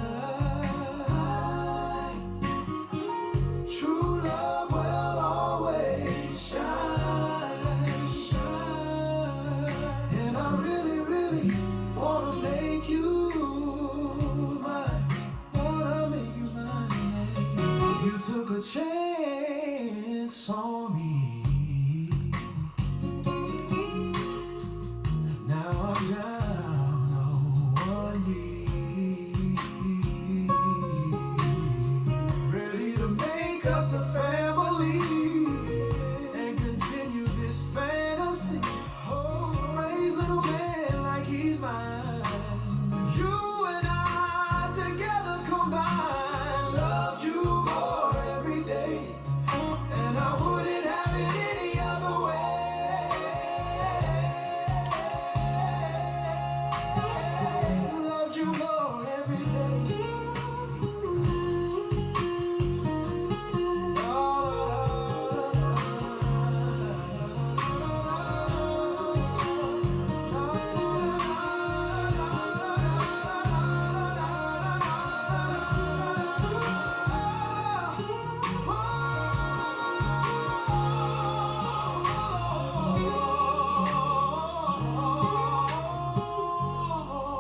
True love will always shine, shine. And I really, really wanna make you mine. Wanna make you mine. You took a chance on me. Now I'm down on one knee, ready to make us a family and continue this fantasy. Oh, raise little man like he's mine. You and I together combined, loved you more every day, and I wouldn't have it any other way. Loved you more every day.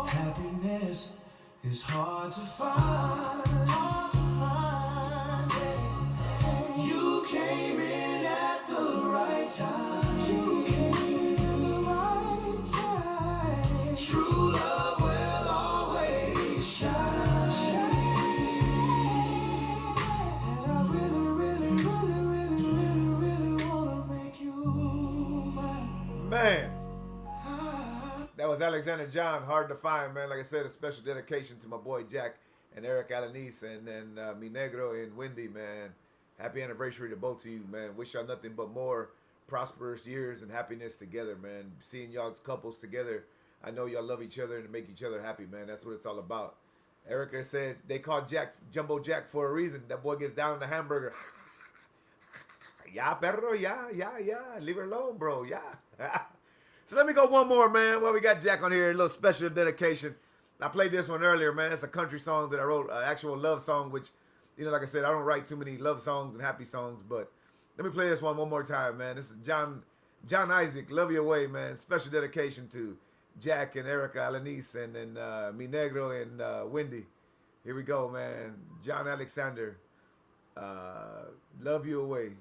Happiness is hard to find, hard to find. Yeah. You came in at the right time. You came in at the right time. True love will always shine. And I really, really, really, really, really, really wanna make you mine. Man, that was Alexander John, Hard to Find, man. Like I said, a special dedication to my boy Jack and Eric Alanis and then Mi Negro and Wendy, man. Happy anniversary to both of you, man. Wish y'all nothing but more prosperous years and happiness together, man. Seeing y'all's couples together, I know y'all love each other and make each other happy, man. That's what it's all about. Erica said they called Jack Jumbo Jack for a reason. That boy gets down in the hamburger. Ya, perro, ya. Leave her alone, bro, ya. So let me go one more, man. Well, we got Jack on here, a little special dedication. I played this one earlier, man. It's a country song that I wrote, an actual love song, which, you know, like I said, I don't write too many love songs and happy songs, but let me play this one more time, man. This is John Isaac, Love You Away, man. Special dedication to Jack and Erica Alanis and then Mi Negro and Wendy. Here we go, man. John Alexander, Love You Away.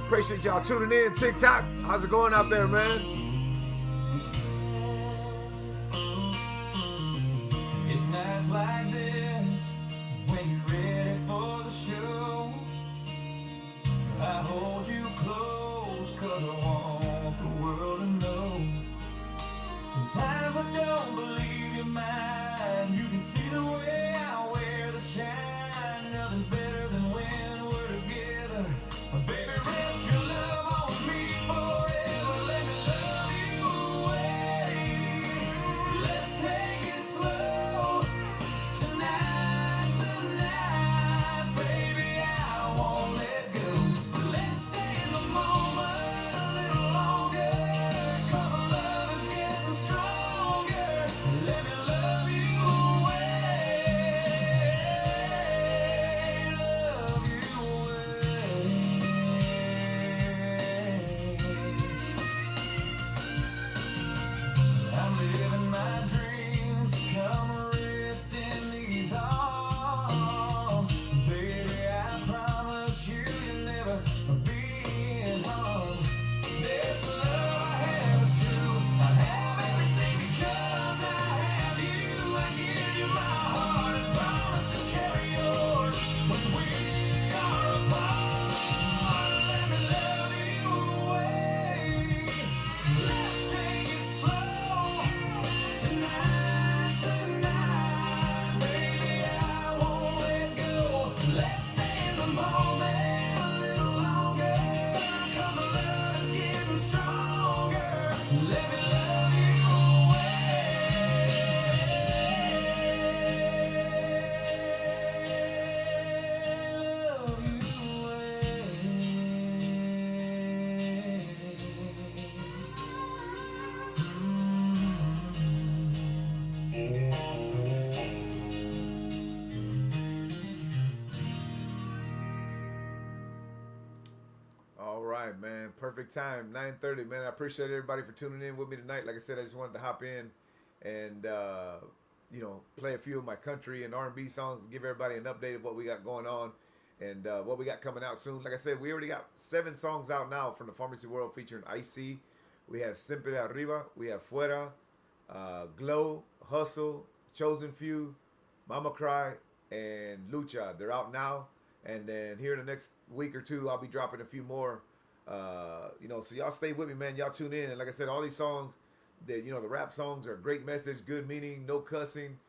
Appreciate y'all tuning in. TikTok, how's it going out there, man? It's nights like like this when you're ready for the show. I hold you close 'cause I want the world to know. Sometimes I don't believe your mind. You can see the way I wear the shine. Nothing's better than when we're together. Baby, rest your love on me forever. Let me love you away. Let's take it slow. Tonight's the night, baby, I won't let go. Let's stay in the moment a little longer, 'cause our love is getting stronger. Let me love you away. Love you away. I'm living my dreams. Come rest in these arms. Baby, I promise you you'll never be in harm. This love I have is true. I have everything because I have you. I give you my heart and promise to carry yours when we are apart. Let me love you away. Let's take it slow. Tonight's the night, baby, I won't let go. Let's stay in the moment a little longer, 'cause the love is getting stronger. Let me love you away. Love you All right, man. Perfect time. 9:30, man. I appreciate everybody for tuning in with me tonight. Like I said, I just wanted to hop in and play a few of my country and R&B songs and give everybody an update of what we got going on and what we got coming out soon. Like I said, we already got 7 songs out now from the Pharmacy World featuring IC. We have Siempre Arriba, we have Fuera, Glow, Hustle, Chosen Few, Mama Cry, and Lucha. They're out now. And then here in the next week or two, I'll be dropping a few more. So y'all stay with me, man. Y'all tune in. And like I said, all these songs, the rap songs are great message, good meaning, no cussing,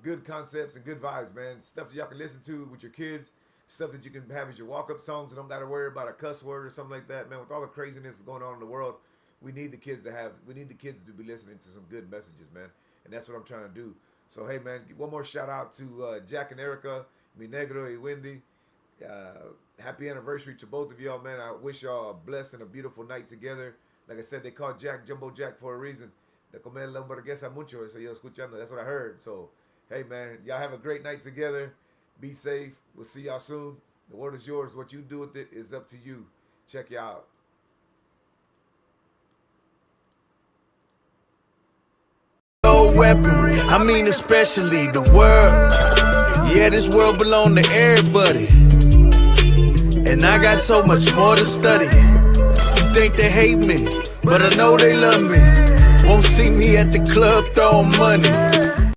good concepts and good vibes, man. Stuff that y'all can listen to with your kids, stuff that you can have as your walk-up songs and don't got to worry about a cuss word or something like that, man. With all the craziness that's going on in the world, we need the kids to be listening to some good messages, man. And that's what I'm trying to do. So, hey, man, one more shout out to Jack and Erica, Mi Negro y Wendy. Happy anniversary to both of y'all, man. I wish y'all a blessed and a beautiful night together. Like I said, they called Jack Jumbo Jack for a reason. De comer la hamburguesa mucho. Eso yo escuchando. That's what I heard. So, hey, man, y'all have a great night together. Be safe. We'll see y'all soon. The word is yours. What you do with it is up to you. Check you out. No weaponry, I mean especially the world. Yeah, this world belong to everybody. And I got so much more to study. You think they hate me, but I know they love me. Won't see me at the club throwing money.